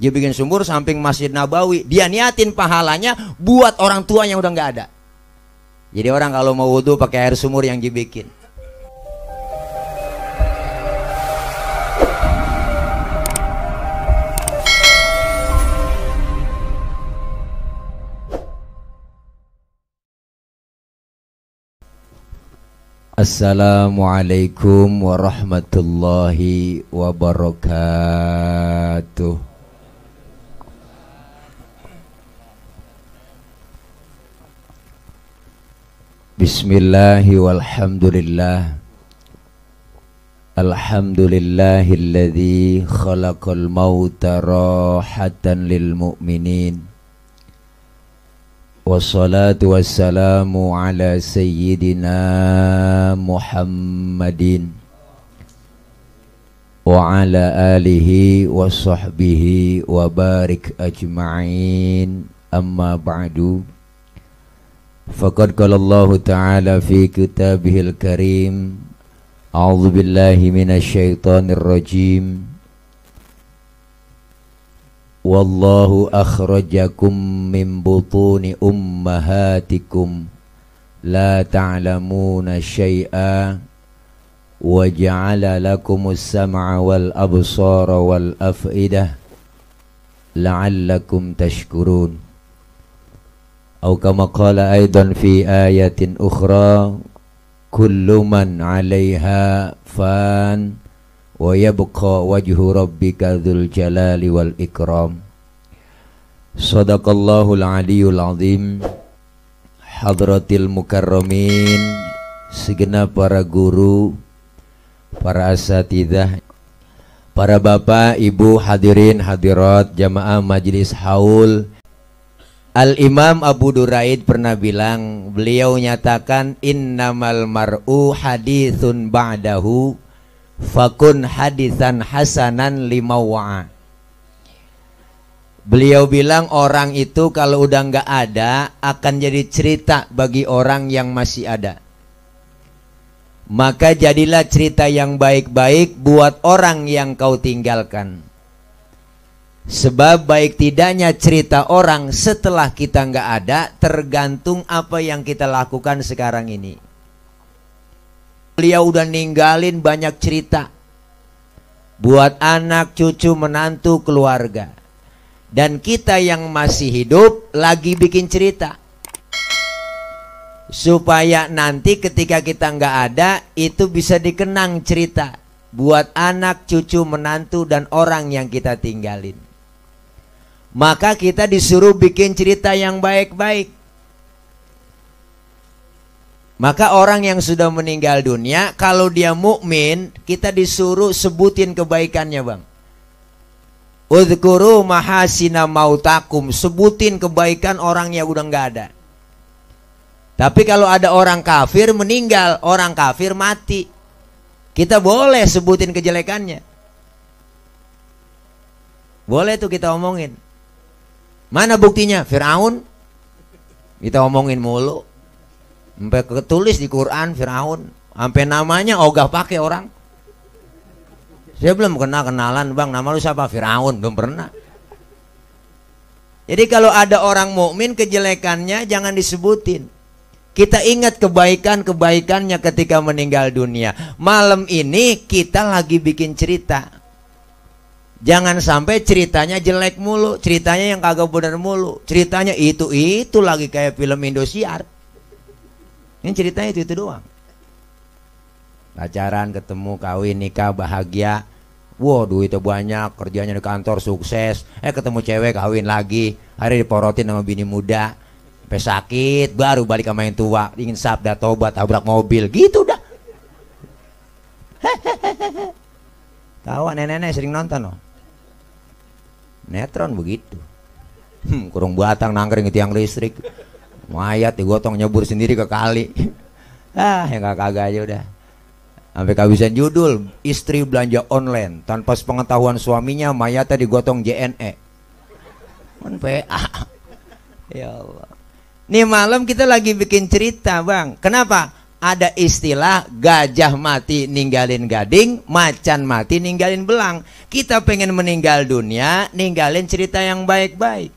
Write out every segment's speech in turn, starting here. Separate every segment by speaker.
Speaker 1: Dia bikin sumur samping Masjid Nabawi. Dia niatin pahalanya buat orang tua yang udah nggak ada. Jadi orang kalau mau wudhu pakai air sumur yang dibikin. Assalamualaikum warahmatullahi wabarakatuh. Bismillahi walhamdulillah. Alhamdulillahilladzi khalaqal mauta rahatan lil mu'minin. Wassalatu wassalamu ala sayyidina Muhammadin wa ala alihi wa sahbihi wa barik ajma'in. Amma ba'du. Faqad qala Allah ta'ala fi kitabihil karim. A'udzu billahi minasy syaithanir rajim. Wallahu akhrajakum min butuni ummahatikum la ta'lamuna syai'a wa ja'ala lakumus sam'a wal absara wal af'idah la'allakum tashkurun. Atau kama qala aidan fi ayatin ukhra, kullu man 'alaiha fan wa yabqa wajhu rabbika dzul jalali wal ikram. Shadaqallahul aliyul azim. Hadratil mukarramin, segenap para guru, para asatidzah, para bapak, ibu, hadirin, hadirat, jamaah majlis haul. Al-Imam Abu Duraid pernah bilang, beliau nyatakan innamal mar'u haditsun ba'dahu fakun hadisan hasanan limawa'a. Beliau bilang orang itu kalau udah nggak ada akan jadi cerita bagi orang yang masih ada. Maka jadilah cerita yang baik-baik buat orang yang kau tinggalkan. Sebab baik tidaknya cerita orang setelah kita nggak ada tergantung apa yang kita lakukan sekarang ini. Beliau udah ninggalin banyak cerita buat anak, cucu, menantu, keluarga. Dan kita yang masih hidup lagi bikin cerita supaya nanti ketika kita nggak ada itu bisa dikenang cerita buat anak, cucu, menantu, dan orang yang kita tinggalin. Maka kita disuruh bikin cerita yang baik-baik. Maka orang yang sudah meninggal dunia, kalau dia mukmin, kita disuruh sebutin kebaikannya, bang. Udhkuru mahasina mautakum, sebutin kebaikan orang yang udah nggak ada. Tapi kalau ada orang kafir meninggal, orang kafir mati, kita boleh sebutin kejelekannya. Boleh tuh kita omongin. Mana buktinya? Firaun kita omongin mulu. Sampai ketulis di Quran Firaun, sampai namanya ogah pakai orang. Saya belum kenalan, bang, nama lu siapa? Firaun, belum pernah. Jadi kalau ada orang mukmin kejelekannya jangan disebutin. Kita ingat kebaikan-kebaikannya ketika meninggal dunia. Malam ini kita lagi bikin cerita. Jangan sampai ceritanya jelek mulu, ceritanya yang kagak benar mulu, ceritanya itu lagi kayak film Indosiar. Ini ceritanya itu doang. Pacaran, ketemu, kawin, nikah, bahagia. Wow, duitnya banyak, kerjanya di kantor sukses. Ketemu cewek, kawin lagi. Hari diporotin sama bini muda. Sampai sakit, baru balik sama yang tua. Ingin sabda tobat, tabrak mobil. Gitu dah. Tahu nenek-nenek sering nonton loh. Netron begitu. Kurung batang nangkring di tiang listrik. Mayat digotong nyebur sendiri ke kali. Yang kagak aja udah. Sampai kehabisan judul, istri belanja online tanpa sepengetahuan suaminya, mayatnya digotong JNE. PA. Ya Allah. Nih malam kita lagi bikin cerita, bang. Kenapa? ada istilah gajah mati ninggalin gading, macan mati ninggalin belang. Kita pengen meninggal dunia, ninggalin cerita yang baik-baik.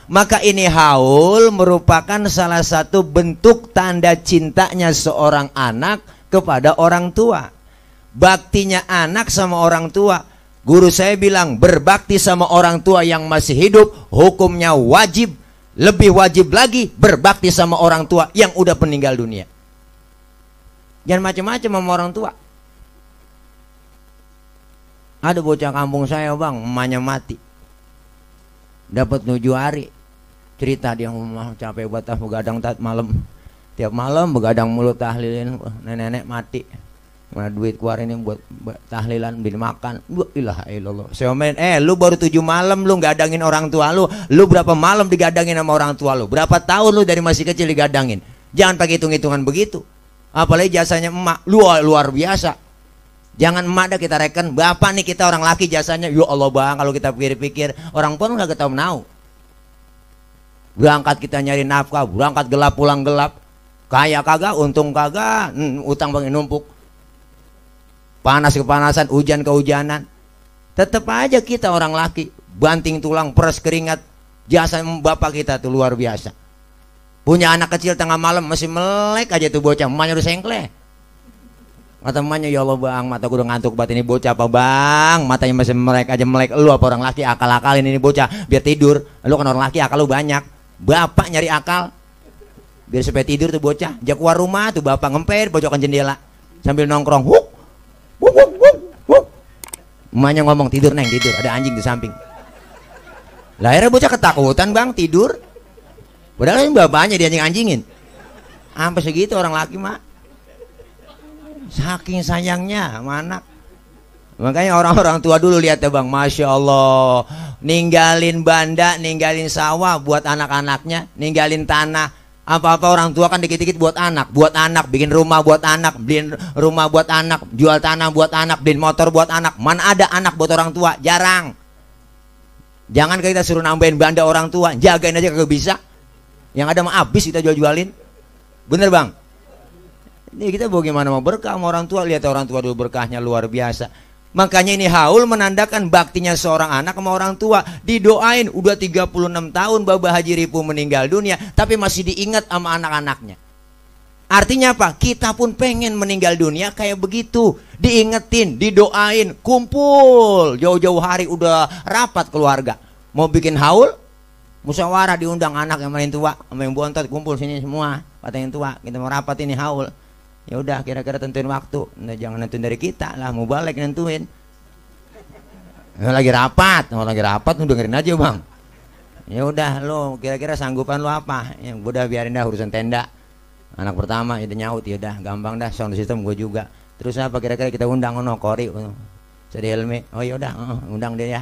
Speaker 1: Maka ini haul merupakan salah satu bentuk tanda cintanya seorang anak kepada orang tua. Baktinya anak sama orang tua. Guru saya bilang berbakti sama orang tua yang masih hidup hukumnya wajib. Lebih wajib lagi berbakti sama orang tua yang udah meninggal dunia. Jangan macam-macam sama orang tua. Ada bocah kampung saya bang, emaknya mati. Dapat 7 hari. Cerita dia capek buat begadang malam. Tiap malam begadang mulut tahlilin. Nenek-nenek mati. Mana duit keluar ini buat tahlilan, beli makan. Ilah ilallah. Saya omelin, lu baru 7 malam lu gadangin orang tua lu. Lu berapa malam digadangin sama orang tua lu? Berapa tahun lu dari masih kecil digadangin? Jangan pakai hitung-hitungan begitu. Apalagi jasanya emak luar biasa. Jangan emak dah kita reken. Bapak nih kita orang laki jasanya, ya Allah bang, kalau kita pikir-pikir orang pun udah kita tahu. Berangkat kita nyari nafkah, berangkat gelap pulang gelap. Kaya kagak, untung kagak, utang bang numpuk. Panas kepanasan, hujan kehujanan. Tetap aja kita orang laki, banting tulang, peres keringat. Jasa bapak kita tuh luar biasa. Punya anak kecil tengah malam masih melek aja tuh bocah, emaknya udah sengkle. Kata emaknya, ya Allah bang, mata gue udah ngantuk banget, ini bocah apa bang? Matanya masih melek aja melek. Lu apa orang laki akal-akalin ini bocah biar tidur. Lu kan orang laki akal lu banyak. Bapak nyari akal biar supaya tidur tuh bocah. Jak keluar rumah tuh bapak ngempet pojokan jendela sambil nongkrong. Emaknya ngomong, tidur neng, tidur, ada anjing di samping. Lah akhirnya bocah ketakutan bang, tidur. Padahal ini bapaknya dia anjing-anjingin. Sampai segitu orang laki mak. Saking sayangnya sama anak. Makanya orang-orang tua dulu lihat ya bang, Masya Allah, ninggalin banda, ninggalin sawah buat anak-anaknya, ninggalin tanah. Apa-apa orang tua kan dikit-dikit buat anak, bikin rumah buat anak, beliin rumah buat anak, jual tanah buat anak, beliin motor buat anak. Mana ada anak buat orang tua? Jarang. Jangan kita suruh nambahin banda orang tua, jagain aja kagak bisa. Yang ada mah habis kita jual-jualin. Bener bang? Ini kita bagaimana mau berkah sama orang tua. Lihat orang tua dulu berkahnya luar biasa. Makanya ini haul menandakan baktinya seorang anak sama orang tua. Didoain udah 36 tahun Babah Haji Ripu meninggal dunia, tapi masih diingat sama anak-anaknya. Artinya apa? Kita pun pengen meninggal dunia kayak begitu. Diingetin, didoain, kumpul. Jauh-jauh hari udah rapat keluarga. Mau bikin haul, musyawarah diundang anak yang paling tua sama yang bontot, kumpul sini semua. Kata yang tua, kita mau rapat ini haul. Ya udah kira-kira tentuin waktu. Nah, jangan nentuin dari kita lah, mau balik nentuin. Lagi rapat udah dengerin aja bang. Ya udah lo kira-kira sanggupan lo apa? Ya udah biarin dah urusan tenda. Anak pertama itu nyaut, ya udah gampang dah, sound system gue juga. Terus apa kira-kira kita undang Kori, Sadi Helmi. Oh ya udah, undang dia ya.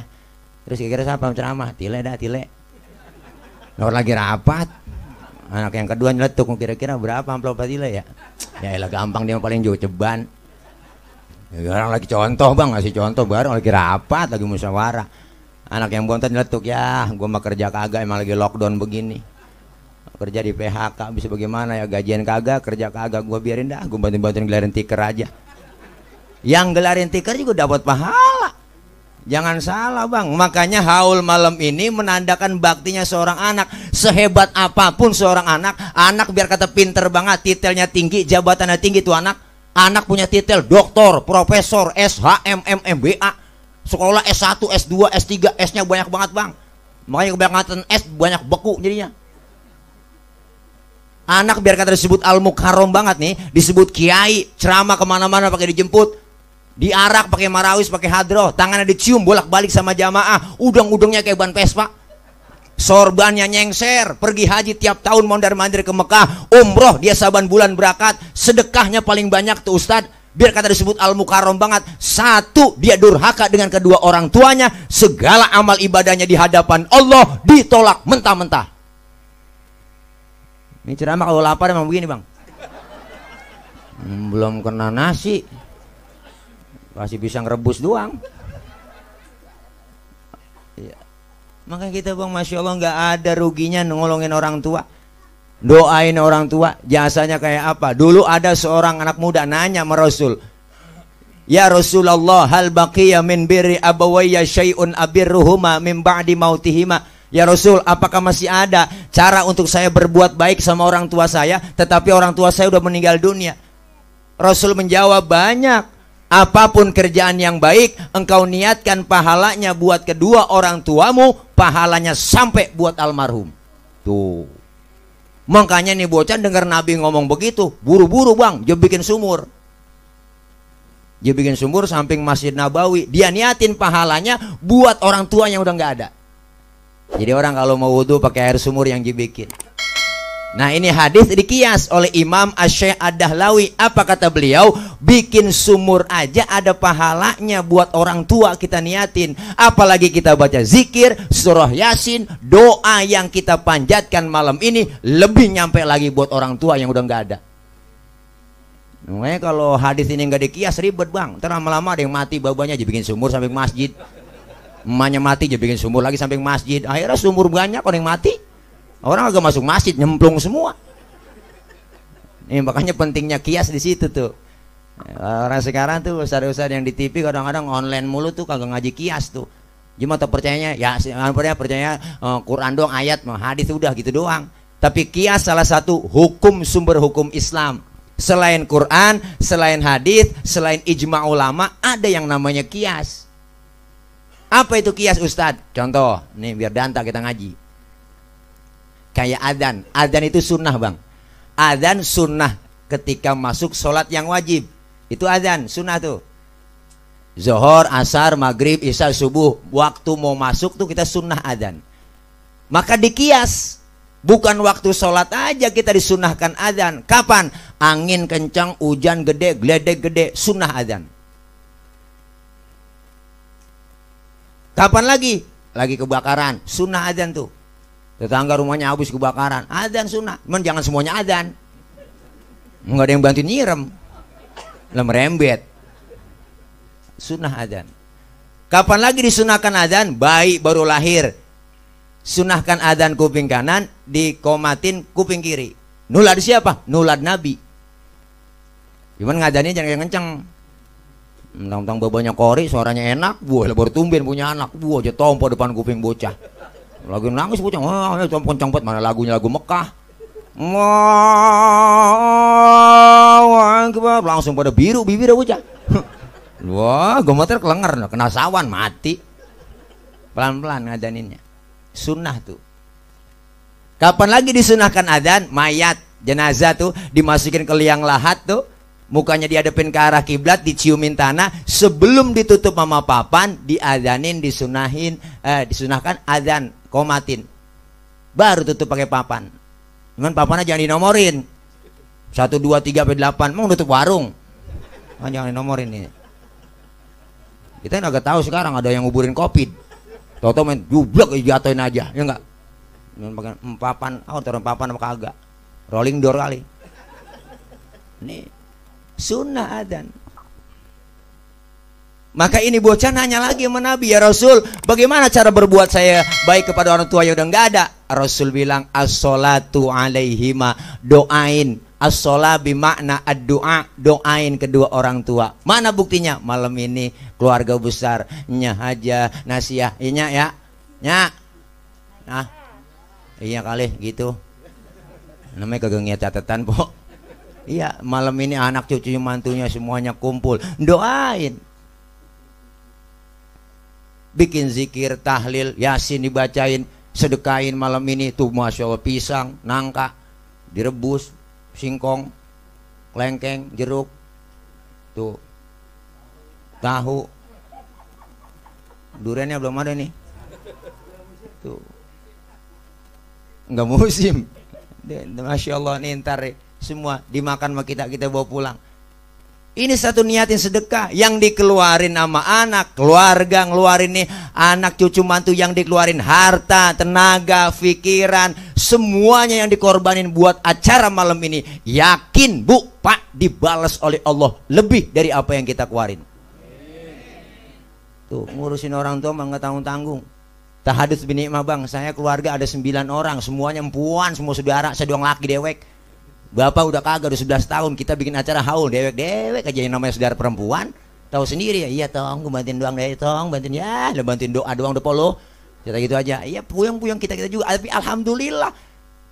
Speaker 1: Terus kira-kira siapa ceramah? Tile. Orang lagi rapat. Anak yang kedua nyeletuk, kira-kira berapa amplop Tile ya? Ya elah gampang, dia paling jauh ceban. Ya, orang lagi contoh bang, ngasih contoh bareng lagi rapat, lagi musyawarah. Anak yang bontot nyeletuk, ya gue mah kerja kagak, emang lagi lockdown begini. Kerja di PHK, bisa bagaimana ya, gajian kagak, kerja kagak, gue biarin dah, gue bantuin gelarin tiker aja. Yang gelarin tiker juga dapat pahala. Jangan salah bang, makanya haul malam ini menandakan baktinya seorang anak. Sehebat apapun seorang anak biar kata pinter banget, titelnya tinggi, jabatannya tinggi tuh anak. Anak punya titel doktor, profesor, SHM, MBA, sekolah S1, S2, S3, S-nya banyak banget bang. Makanya kebanyakan S banyak beku jadinya. Anak biar kata disebut al-mukarram banget nih, disebut kiai, ceramah kemana-mana pakai dijemput. Diarak pakai marawis, pakai hadroh, tangannya dicium bolak-balik sama jamaah, udang-udangnya kayak ban Vespa, sorbannya nyengser, pergi haji tiap tahun mondar-mandir ke Mekah, umroh dia saban bulan berangkat, sedekahnya paling banyak tuh Ustadz. Biar kata disebut al-mukarram banget. Satu, dia durhaka dengan kedua orang tuanya, segala amal ibadahnya di hadapan Allah ditolak mentah-mentah. Ini ceramah kalau lapar emang begini bang. Belum kena nasi, masih bisa ngerebus doang. Ya. Makanya kita bang, Masya Allah nggak ada ruginya nolongin orang tua. Doain orang tua, jasanya kayak apa? Dulu ada seorang anak muda nanya sama Rasul, ya Rasulullah, hal baqiya min birri abawayya syai'un abirruhuma min ba'di mautihima. Ya Rasul, apakah masih ada cara untuk saya berbuat baik sama orang tua saya, tetapi orang tua saya udah meninggal dunia? Rasul menjawab, banyak. Apapun kerjaan yang baik, engkau niatkan pahalanya buat kedua orang tuamu, pahalanya sampai buat almarhum. Tuh. Makanya nih bocah dengar Nabi ngomong begitu, buru-buru bang, dia bikin sumur. Dia bikin sumur samping Masjid Nabawi. Dia niatin pahalanya buat orang tua yang udah nggak ada. Jadi orang kalau mau wudhu pakai air sumur yang dibikin. Nah ini hadis dikias oleh Imam Asy-Syaikh Ad-Dahlawi. Apa kata beliau? Bikin sumur aja ada pahalanya buat orang tua kita niatin. Apalagi kita baca zikir, surah Yasin, doa yang kita panjatkan malam ini lebih nyampe lagi buat orang tua yang udah nggak ada. Makanya kalau hadis ini nggak dikias ribet bang. Ntar lama-lama ada yang mati babanya aja bikin sumur samping masjid. Emaknya mati aja bikin sumur lagi samping masjid. Akhirnya sumur banyak orang yang mati. Orang agak masuk masjid nyemplung semua. Ini makanya pentingnya kias di situ tuh. Orang sekarang tuh ustadz-ustadz yang di TV kadang-kadang online mulu tuh kagak ngaji kias tuh. Cuma tak percayanya ya percaya Quran doang, ayat hadis udah gitu doang. Tapi kias salah satu hukum sumber hukum Islam. Selain Quran, selain hadis, selain ijma ulama, ada yang namanya kias. Apa itu kias Ustadz? Contoh, nih biar danta kita ngaji. Kayak adzan. Adzan itu sunnah bang. Adzan sunnah ketika masuk sholat yang wajib. Itu adzan, sunnah tuh. Zuhur, asar, maghrib, isya, subuh. Waktu mau masuk tuh kita sunnah adzan. Maka dikias. Bukan waktu sholat aja kita disunahkan adzan. Kapan? Angin kencang, hujan gede, geledek gede, sunnah adzan. Kapan lagi? Lagi kebakaran, sunnah adzan tuh. Tetangga rumahnya habis kebakaran, adzan sunnah. Cuman jangan semuanya adzan. Nggak ada yang bantu nyirem. Lah merembet. Sunnah adzan. Kapan lagi disunahkan adzan? Bayi baru lahir. Sunahkan adzan kuping kanan, dikomatin kuping kiri. Nulad siapa? Nulad Nabi. Cuman ngadzannya jangan kenceng. Mentang-mentang babanya kori, suaranya enak, buah baru tumben punya anak, buah aja tompo depan kuping bocah. Lagi nangis bocah, wah kenceng banget, mana lagunya lagu Mekah. Wah, langsung pada biru bibir bocah. Wah, gemeter kelenger, kena sawan mati. Pelan-pelan ngadaninnya. Sunnah tuh. Kapan lagi disunahkan adzan? Mayat jenazah tuh dimasukin ke liang lahat tuh, mukanya dihadapin ke arah kiblat, diciumin tanah, sebelum ditutup sama papan, diadzanin, disunahkan adzan, komatin, baru tutup pakai papan. Cuman papannya jangan dinomorin 1, 2, 3 sampai 8, mau nutup warung. Jangan dinomorin ini. Kita nggak tahu sekarang ada yang nguburin COVID. Toto main jublak jatuhin aja, ya enggak? Pakai papan, taruh papan apa kagak? Rolling door kali. Ini sunnah adzan. Maka ini bocah nanya lagi sama Nabi, ya Rasul, bagaimana cara berbuat saya baik kepada orang tua yang udah nggak ada? Rasul bilang, as-sholatu alaihima, doain. As-sholat bimakna ad-doa, doain kedua orang tua. Mana buktinya? Malam ini keluarga besar, nya aja nasiah, iya ya, nya, nah, iya kali gitu. Namanya kagak ngiat catatan po. Iya, malam ini anak cucu mantunya semuanya kumpul, doain. Bikin zikir, tahlil, yasin dibacain, sedekain malam ini tuh, masya Allah, pisang, nangka, direbus, singkong, kelengkeng, jeruk, tuh, tahu, duriannya belum ada nih, tuh, nggak musim, masya Allah nih ntar semua dimakan sama kita bawa pulang. Ini satu niatin sedekah yang dikeluarin sama anak, keluarga ngeluarin nih, anak cucu mantu yang dikeluarin harta, tenaga, pikiran, semuanya yang dikorbanin buat acara malam ini. Yakin bu, pak, dibalas oleh Allah lebih dari apa yang kita keluarin. Tuh ngurusin orang tua mah nggak tanggung-tanggung. Tahadus binikmah bang, saya keluarga ada 9 orang, semuanya empuan, semua saudara, saya doang laki dewek. Bapak udah kagak, udah 11 tahun, kita bikin acara haul, dewek-dewek aja yang namanya saudara perempuan. Tahu sendiri ya, iya tong, gue bantuin doang deh, tong, bantuin ya, udah bantuin doa doang udah polo. Kita gitu aja, iya puyeng-puyeng kita juga, tapi alhamdulillah,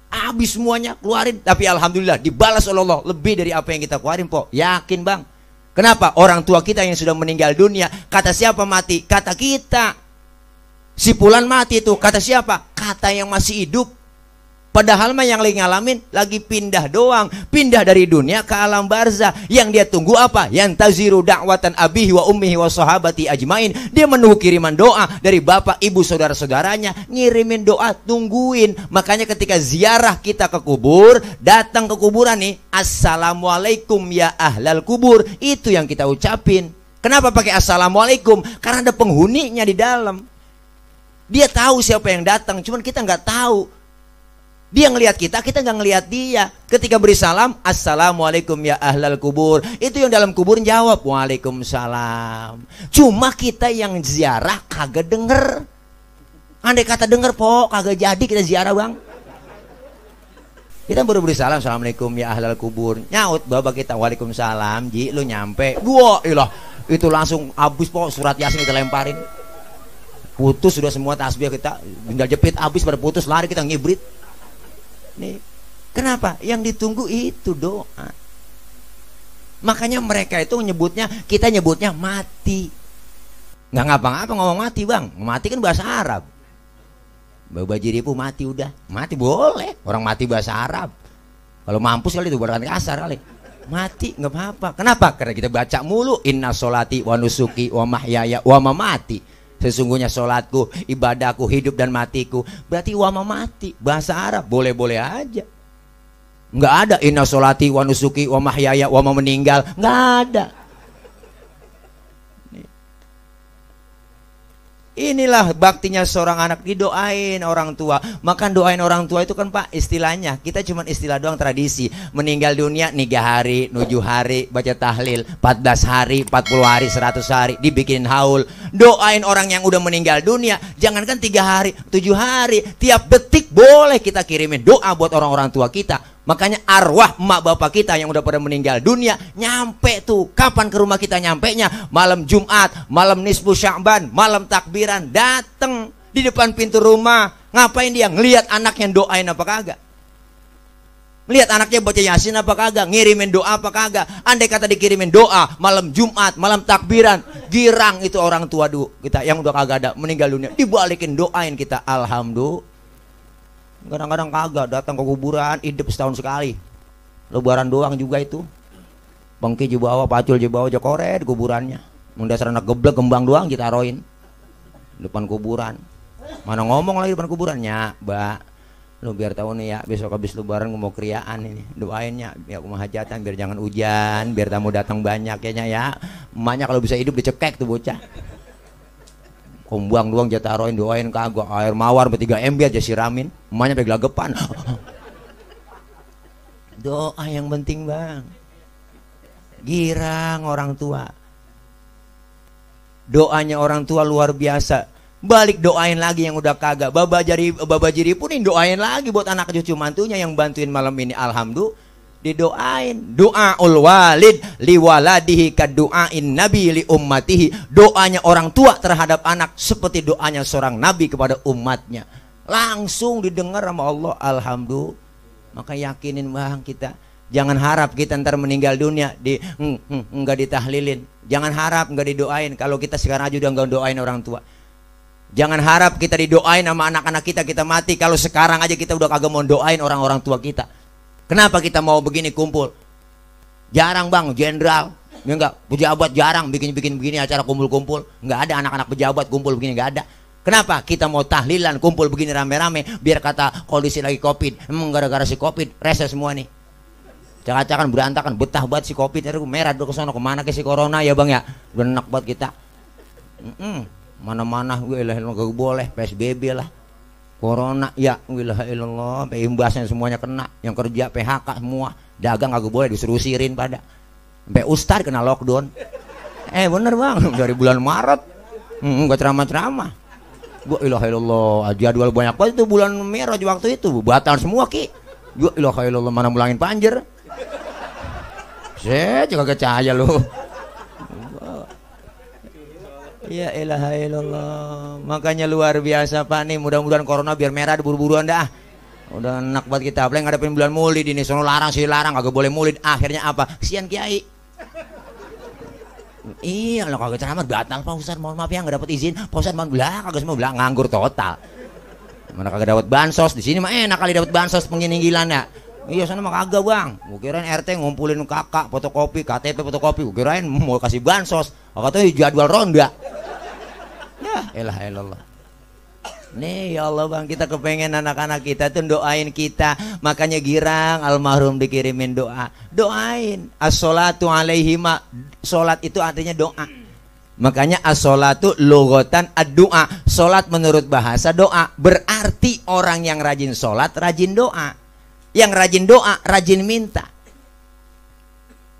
Speaker 1: habis semuanya keluarin, tapi alhamdulillah dibalas oleh Allah lebih dari apa yang kita keluarin po, yakin bang. Kenapa? Orang tua kita yang sudah meninggal dunia, kata siapa mati? Kata kita. Si Fulan mati itu, kata siapa? Kata yang masih hidup. Padahal mah yang lagi ngalamin lagi pindah doang, pindah dari dunia ke alam barzah. Yang dia tunggu apa? Yang taziru da'watan abihi wa ummihi wa sahabati ajmain. Dia menunggu kiriman doa dari bapak, ibu, saudara-saudaranya, ngirimin doa, tungguin. Makanya ketika ziarah kita ke kubur, datang ke kuburan nih, assalamualaikum ya ahlal kubur, itu yang kita ucapin. Kenapa pakai assalamualaikum? Karena ada penghuninya di dalam. Dia tahu siapa yang datang, cuman kita nggak tahu. Dia ngelihat kita nggak ngelihat dia. Ketika beri salam, assalamualaikum ya ahlal kubur, itu yang dalam kubur jawab waalaikumsalam. Cuma kita yang ziarah kagak denger. Andai kata denger po, kagak jadi kita ziarah bang. Kita baru beri salam, assalamualaikum ya ahlal kubur, nyaut bapak kita waalaikumsalam. Ji lu nyampe, wah ilah, itu langsung habis po, surat yasin kita lemparin. Putus sudah semua tasbih kita, tinggal jepit habis, pada putus lari kita ngibrit. Nih, kenapa? Yang ditunggu itu doa. Makanya mereka itu nyebutnya, kita nyebutnya mati. Nggak ngapa-ngapa ngomong mati bang. Mati kan bahasa Arab. Babajiripu mati udah. Mati boleh. Orang mati bahasa Arab. Kalau mampus kali itu bukan kasar kali. Mati nggak apa-apa. Kenapa? Karena kita baca mulu. Inna sholati wa nusuki wa mahyaya wa mamati. Sesungguhnya sholatku, ibadahku, hidup dan matiku. Berarti wa mamati, bahasa Arab, boleh-boleh aja. Nggak ada inna sholati wa nusuki wa mahyaya wa meninggal, nggak ada. Inilah baktinya seorang anak, didoain orang tua. Makan doain orang tua itu kan pak istilahnya, kita cuma istilah doang, tradisi. Meninggal dunia 3 hari, 7 hari baca tahlil, 14 hari, 40 hari, 100 hari dibikin haul. Doain orang yang udah meninggal dunia, jangankan 3 hari, 7 hari, tiap detik boleh kita kirimin doa buat orang-orang tua kita. Makanya arwah emak bapak kita yang udah pada meninggal dunia nyampe tuh. Kapan ke rumah kita nyampenya? Malam Jumat, malam nisfu Sya'ban, malam takbiran, dateng di depan pintu rumah. Ngapain dia? Ngelihat anaknya doain apa kagak? Lihat anaknya baca yasin apa kagak? Ngirimin doa apa kagak? Andai kata dikirimin doa malam Jumat, malam takbiran, girang itu orang tua dulu kita yang udah kagak ada meninggal dunia, dibalikin doain kita, alhamdulillah. Kadang-kadang kagak, datang ke kuburan hidup setahun sekali, lebaran doang juga itu. Bangki dibawa, pacul dibawa, jokoret kuburannya. Mendasar anak geblek kembang doang ditaruhin depan kuburan. Mana ngomong lagi depan kuburannya, mbak. Lu biar tahu nih ya, besok habis lebaran gue mau kriaan ini, doainnya ya aku mau hajatan biar jangan hujan, biar tamu datang banyak ya. Emaknya kalau bisa hidup dicekek tuh bocah. Kumbang doang jatah taruhin, doain kagak, air mawar ber3 ember aja siramin, emaknya sampai gelagapan. Doa yang penting bang. Girang orang tua, doanya orang tua luar biasa. Balik doain lagi yang udah kagak, babajiri pun doain lagi buat anak cucu mantunya yang bantuin malam ini, alhamdulillah didoain. Doaul walid liwaladihi kadu'ain nabi li ummatihi. Doanya orang tua terhadap anak seperti doanya seorang nabi kepada umatnya, langsung didengar sama Allah, alhamdulillah. Maka yakinin bang kita, jangan harap kita ntar meninggal dunia enggak ditahlilin. Jangan harap enggak didoain. Kalau kita sekarang aja udah enggak doain orang tua, jangan harap kita didoain sama anak-anak kita mati. Kalau sekarang aja kita udah kagak mau doain orang-orang tua kita, kenapa kita mau begini kumpul? Jarang bang, jenderal, ya enggak, pejabat jarang bikin begini acara kumpul-kumpul. Enggak ada anak-anak pejabat kumpul begini, enggak ada. Kenapa? Kita mau tahlilan kumpul begini rame-rame, biar kata kondisi lagi covid. Emang gara-gara si covid, rese semua nih. Cakacakan berantakan, betah banget si covid, merah dulu kesana, kemana ke si corona ya bang ya? Udah enak buat kita. Mana-mana gue gak boleh, PSBB lah. Corona ya wilayah ilallah, imbasnya semuanya kena, yang kerja PHK semua, dagang gak boleh, disuruh usirin pada, sampai ustad kena lockdown. Bener bang, dari bulan Maret nggak ceramah-ceramah. Gua ilaha illallah, jadwal banyak banget itu bulan Mi'raj waktu itu, batal semua Ki. Gua ilaha illallah, mana mulangin panjer. Saya juga kecaya lu. Ya ilaha illallah. Makanya luar biasa Pak nih, mudah-mudahan corona biar merah buru-buruan dah. Udah enak buat kita, apalagi ngadepin bulan Maulid ini, sono larang sih larang, kagak boleh Maulid. Akhirnya apa? Kesian Kiai. Iya, lo kagak ceramah batal Pak Ustaz, mohon maaf ya nggak dapat izin. Pak Ustaz mohon belah, kagak semua belah, nganggur total. Mana kagak dapat bansos, di sini mah enak kali dapat bansos penginigilan ya. Iya sana mah kagak Bang. Gua kirain RT ngumpulin kakak fotokopi, KTP fotokopi, gua kirain mau kasih bansos. Katanya jadwal ronda. Ya, elah elallah. Nih ya Allah Bang, kita kepengen anak-anak kita tuh doain kita. Makanya girang almarhum dikirimin doa. Doain. As-sholatu alaihima. Sholat itu artinya doa. Makanya as-sholatu logotan ad-doa. Sholat menurut bahasa doa. Berarti orang yang rajin sholat rajin doa. Yang rajin doa rajin minta.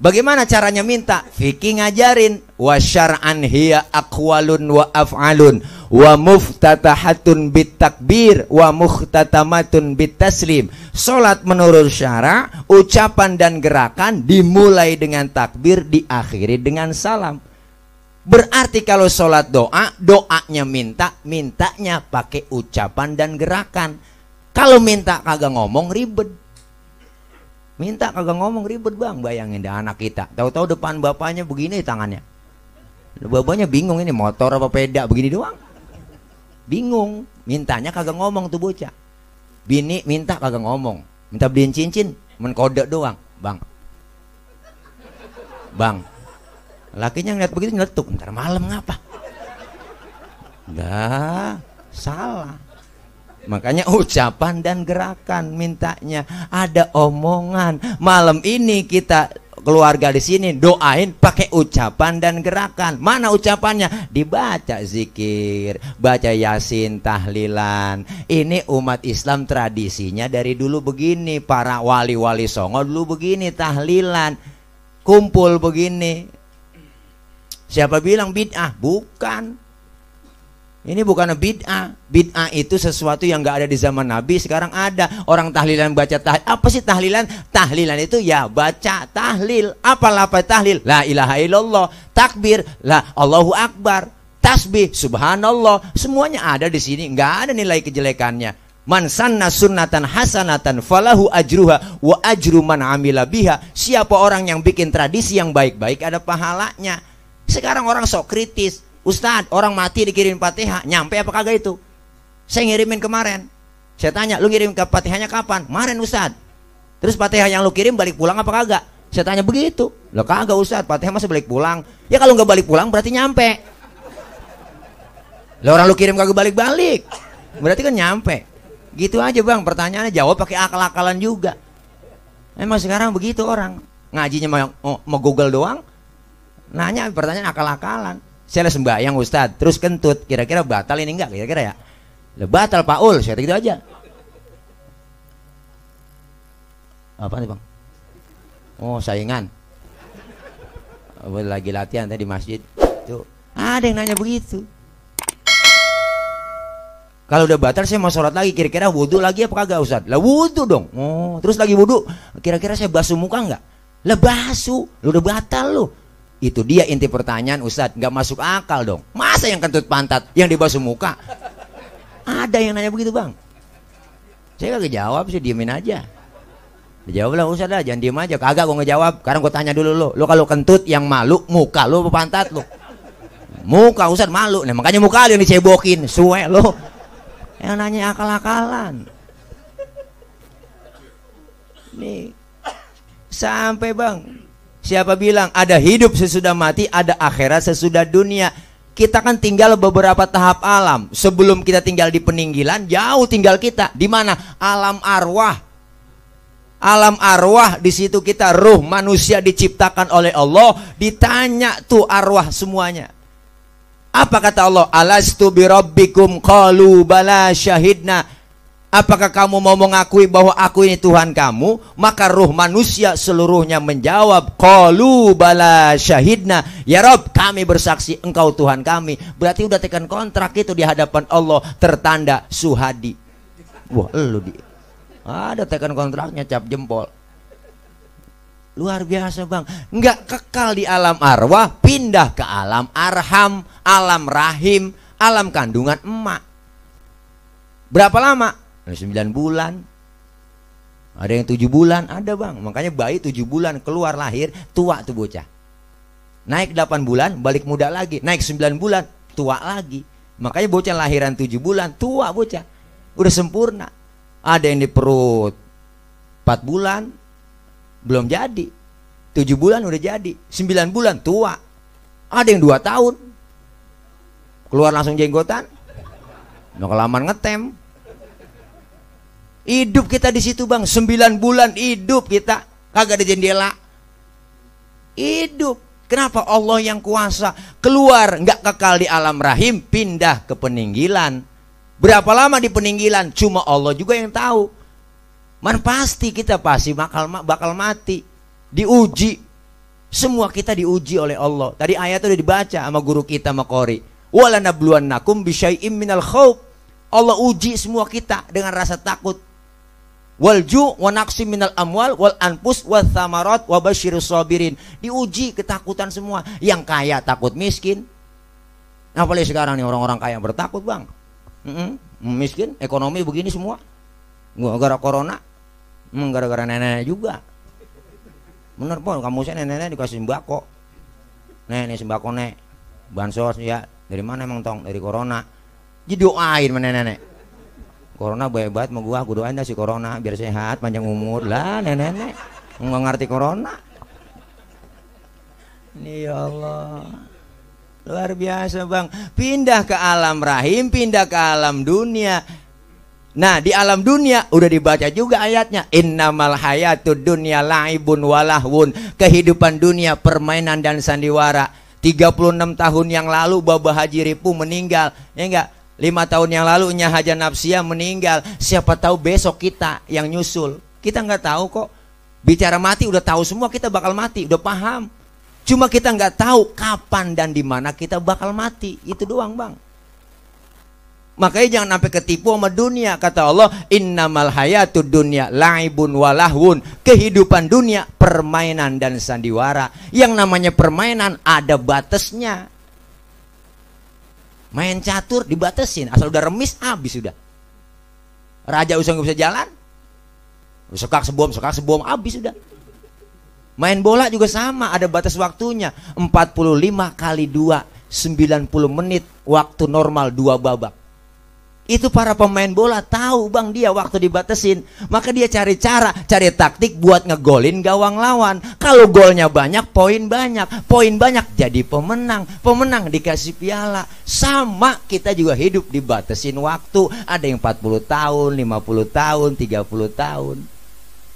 Speaker 1: Bagaimana caranya minta? Fikih ngajarin. Wa syar'an hiya aqwalun wa af'alun wa muftatahatun bit takbir wa muhtatamatun bit taslim. Salat menurut syara, ucapan dan gerakan dimulai dengan takbir, diakhiri dengan salam. Berarti kalau salat doa, doanya minta, mintanya pakai ucapan dan gerakan. Kalau minta kagak ngomong ribet. Minta kagak ngomong ribet Bang. Bayangin deh anak kita, tahu-tahu depan bapaknya begini tangannya. Bapaknya bingung ini motor apa peda begini doang. Bingung, mintanya kagak ngomong tuh bocah. Bini minta kagak ngomong, minta beliin cincin, menkode doang. Bang, Bang. Lakinya ngeliat begitu nyeletuk, ntar malam ngapa? Dah, salah. Makanya ucapan dan gerakan mintanya, ada omongan. Malam ini kita keluarga di sini doain pakai ucapan dan gerakan. Mana ucapannya? Dibaca zikir, baca yasin, tahlilan. Ini umat Islam tradisinya dari dulu begini. Para wali-wali songo dulu begini tahlilan, kumpul begini. Siapa bilang bid'ah? Bukan. Ini bukan bid'ah. Bid'ah itu sesuatu yang nggak ada di zaman Nabi, sekarang ada. Orang tahlilan baca tahlil. Apa sih tahlilan? Tahlilan itu ya baca tahlil. Apalah apa tahlil? La ilaha illallah. Takbir, la Allahu akbar. Tasbih, subhanallah. Semuanya ada di sini. Nggak ada nilai kejelekannya. Man sanna sunnatan hasanatan falahu ajruha wa ajru man amila biha. Siapa orang yang bikin tradisi yang baik-baik ada pahalanya. Sekarang orang sok kritis. Ustadz, orang mati dikirim Fatihah, nyampe apa kagak itu? Saya ngirimin kemarin. Saya tanya, lu ngirim ke Fatihahnya kapan? Kemarin Ustadz. Terus Fatihah yang lu kirim balik pulang apa kagak? Saya tanya begitu. Lo kagak Ustadz, Fatihah masa balik pulang? Ya kalau nggak balik pulang berarti nyampe. Lo orang lu kirim kagak balik-balik, berarti kan nyampe. Gitu aja Bang, pertanyaannya jawab pakai akal-akalan juga. Emang sekarang begitu orang. Ngajinya mau Google doang. Nanya pertanyaan akal-akalan. Saya sembahyang Ustadz, terus kentut, kira-kira batal ini enggak? Kira-kira ya? Batal Pak Ul, saya gitu aja. Apa nih Bang? Oh saingan. Lagi latihan tadi di masjid. Tuh ada yang nanya begitu. Kalau udah batal saya mau sholat lagi, kira-kira wudhu lagi apa kagak Ustadz? Lah wudhu dong. Oh terus lagi wudhu, kira-kira saya basuh muka enggak? Lah basuh, lu udah batal lu. Itu dia inti pertanyaan Ustadz, nggak masuk akal dong. Masa yang kentut pantat, yang dibasuh muka? Ada yang nanya begitu Bang. Saya kagak jawab sih, diemin aja. Dijawab lah Ustadz lah, jangan diem aja. Kagak gue ngejawab. Sekarang gue tanya dulu lo kalau kentut yang malu, muka lo apa pantat lo? Muka Ustadz malu. Nah makanya muka lo yang dicebokin, suwe lo. Yang nanya akal-akalan. Nih sampai Bang. Siapa bilang ada hidup sesudah mati, ada akhirat sesudah dunia? Kita kan tinggal beberapa tahap alam. Sebelum kita tinggal di peninggalan, jauh tinggal kita. Di mana? Alam arwah. Alam arwah, di situ kita ruh manusia diciptakan oleh Allah. Ditanya tuh arwah semuanya. Apa kata Allah? Alastu birabbikum qalu bala syahidna. apakah kamu mau mengakui bahwa aku ini Tuhan kamu? Maka ruh manusia seluruhnya menjawab, qalu bala syahidna, ya Rob, kami bersaksi engkau Tuhan kami. Berarti udah tekan kontrak itu di hadapan Allah, tertanda suhadi. Wah, lu di ada tekan kontraknya, cap jempol. Luar biasa bang, nggak kekal di alam arwah, pindah ke alam arham, alam rahim, alam kandungan emak. Berapa lama? 9 bulan. Ada yang 7 bulan, ada bang. Makanya bayi 7 bulan keluar lahir, tua tuh bocah. Naik 8 bulan, balik muda lagi. Naik 9 bulan, tua lagi. Makanya bocah lahiran 7 bulan, tua bocah. Udah sempurna. Ada yang di perut 4 bulan, belum jadi. 7 bulan udah jadi. 9 bulan, tua. Ada yang 2 tahun. Keluar langsung jenggotan. Udah kelamaan ngetem. Hidup kita di situ bang, 9 bulan hidup kita, kagak ada jendela. Hidup. Kenapa? Allah yang kuasa. Keluar, nggak kekal di alam rahim, pindah ke peninggilan. Berapa lama di peninggilan? Cuma Allah juga yang tahu. Man pasti kita pasti bakal mati. Diuji. Semua kita diuji oleh Allah. Tadi ayat udah dibaca sama guru kita, sama Qori. Walanabluwannakum bisyai'im minal khauf. Allah uji semua kita dengan rasa takut. Walju wa naqsim minal amwal wal anfus wa thamarat wa basyirus sabirin. Diuji ketakutan semua. Yang kaya takut miskin. Apalagi sekarang nih orang-orang kaya bertakut bang. Miskin, ekonomi begini semua. Gara-gara corona, gara-gara nenek juga. Bener pun, kamu saya nenek dikasih sembako. Nih sembako nek, bansos ya. Dari mana emang tong? Dari corona. Jadi doain sama nenek. Corona banget sama gua doain dah si corona biar sehat panjang umur lah nenek nggak ngerti corona. Ini ya Allah luar biasa bang, pindah ke alam rahim, pindah ke alam dunia. Nah di alam dunia udah dibaca juga ayatnya, innamal hayatud dunya laibun walahwun. Kehidupan dunia permainan dan sandiwara. 36 tahun yang lalu Baba Haji Ripu meninggal, ya enggak? 5 tahun yang lalu Nya Haja Napsia meninggal. Siapa tahu besok kita yang nyusul. Kita nggak tahu kok. Bicara mati udah tahu semua kita bakal mati, udah paham. Cuma kita nggak tahu kapan dan di mana kita bakal mati. Itu doang bang. Makanya jangan sampai ketipu sama dunia. Kata Allah, innamal hayatud dunya laibun walahwun. Kehidupan dunia permainan dan sandiwara. Yang namanya permainan ada batasnya. Main catur dibatasin, asal udah remis habis sudah. Raja usah nggak bisa jalan, sekak sebom habis sudah. Main bola juga sama, ada batas waktunya. 45 kali 2 90 menit waktu normal 2 babak. Itu para pemain bola tahu bang, dia waktu dibatasin, maka dia cari cara, cari taktik buat ngegolin gawang lawan. Kalau golnya banyak, poin banyak jadi pemenang. Pemenang dikasih piala. Sama kita juga hidup dibatasin waktu. Ada yang 40 tahun, 50 tahun, 30 tahun.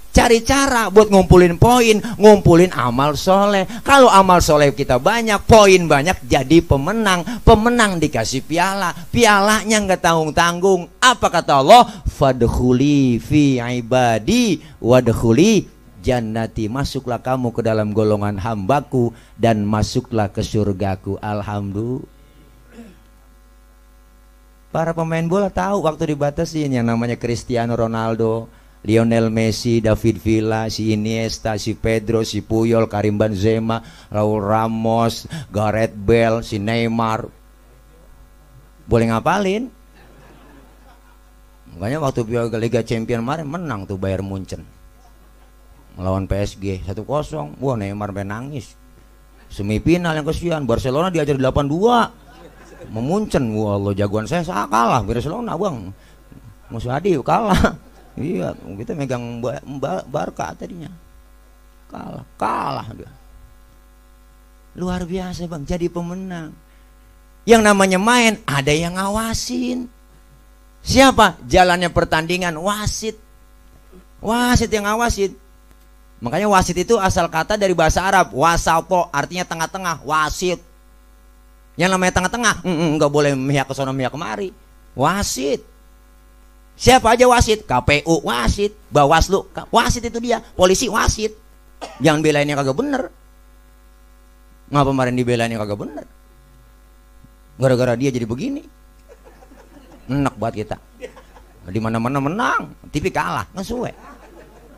Speaker 1: Cari cara buat ngumpulin poin, ngumpulin amal soleh. Kalau amal soleh kita banyak, poin banyak, jadi pemenang. Pemenang dikasih piala. Pialanya nggak tanggung-tanggung. Apa kata Allah? Fadkhuli fi ibadi wadkhuli jannati. Masuklah kamu ke dalam golongan hambaku dan masuklah ke surgaku. Alhamdulillah. Para pemain bola tahu waktu dibatasin. Yang namanya Cristiano Ronaldo, Lionel Messi, David Villa, si Iniesta, si Pedro, si Puyol, Karim Benzema, Raul Ramos, Gareth Bale, si Neymar. Boleh ngapalin. Makanya waktu Liga Champions kemarin menang tuh Bayern Munchen melawan PSG 1-0. Wah Neymar nangis. Semifinal yang kesian, Barcelona diajar 8-2 memunchen. Wah Allah, jagoan saya kalah Barcelona bang. Musuh Adi kalah. Iya, kita megang Barca tadinya. Kalah dia. Luar biasa bang, jadi pemenang. Yang namanya main, ada yang ngawasin. Siapa? Jalannya pertandingan, wasit. Wasit yang ngawasin. Makanya wasit itu asal kata dari bahasa Arab, wasapo, artinya tengah-tengah, wasit. Yang namanya tengah-tengah, nggak boleh mihak ke sono mihak kemari. Wasit. Siapa aja wasit? KPU wasit, Bawaslu wasit, itu dia. Polisi wasit. Jangan belainnya kagak bener. Ngapa kemarin dibelainnya kagak bener? Gara-gara dia jadi begini. Enak buat kita. Di mana-mana menang, TV kalah, ngesuwe.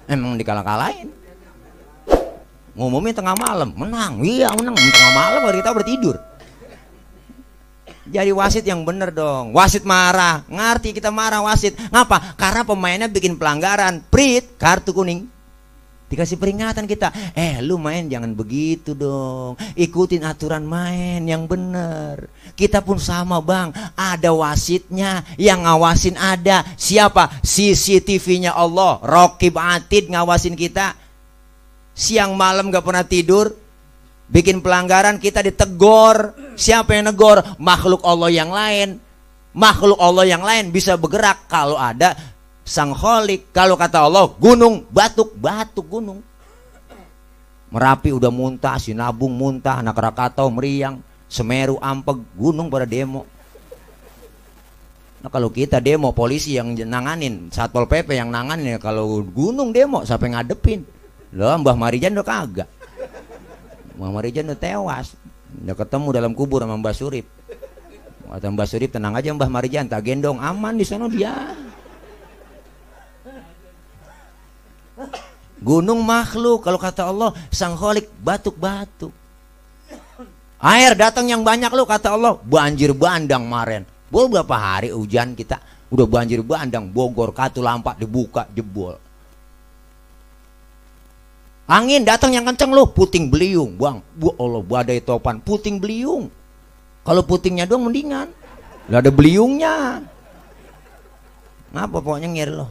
Speaker 1: Emang dikalah-kalahin. Ngumumin tengah malam, menang. Iya, menang tengah malam, baru kita bertidur. Jadi wasit yang bener dong. Wasit marah, ngerti kita marah wasit. Ngapa? Karena pemainnya bikin pelanggaran, prit, kartu kuning. Dikasih peringatan kita, lu main jangan begitu dong, ikutin aturan main yang bener. Kita pun sama bang, ada wasitnya, yang ngawasin ada. Siapa? CCTV-nya Allah, Raqib Atid ngawasin kita. Siang malam gak pernah tidur, bikin pelanggaran kita ditegor. Siapa yang negor? Makhluk Allah yang lain. Makhluk Allah yang lain bisa bergerak kalau ada Sang Kholik. Kalau kata Allah gunung batuk, batuk gunung. Merapi udah muntah, Sinabung muntah, Anak Krakatau meriang, Semeru ampeg, gunung pada demo. Nah kalau kita demo, polisi yang nanganin, Satpol PP yang nanganin. Kalau gunung demo siapa yang ngadepin? Loh, Mbah Marijan udah kagak. Mbah Marijan udah tewas, udah ketemu dalam kubur sama Mbah Surip. Kata Mbah Surip, tenang aja Mbah Marijan, tak gendong, aman di sana dia. Gunung makhluk, kalau kata Allah Sang Kholik batuk-batuk. Air datang yang banyak lu, kata Allah banjir bandang kemarin. Berapa hari hujan kita udah banjir bandang, Bogor Katulampa dibuka jebol. Angin datang yang kenceng lu, puting beliung bang. Bu Allah, badai topan, puting beliung. Kalau putingnya doang mendingan, lah ada beliungnya. Ngapa pokoknya ngir lo.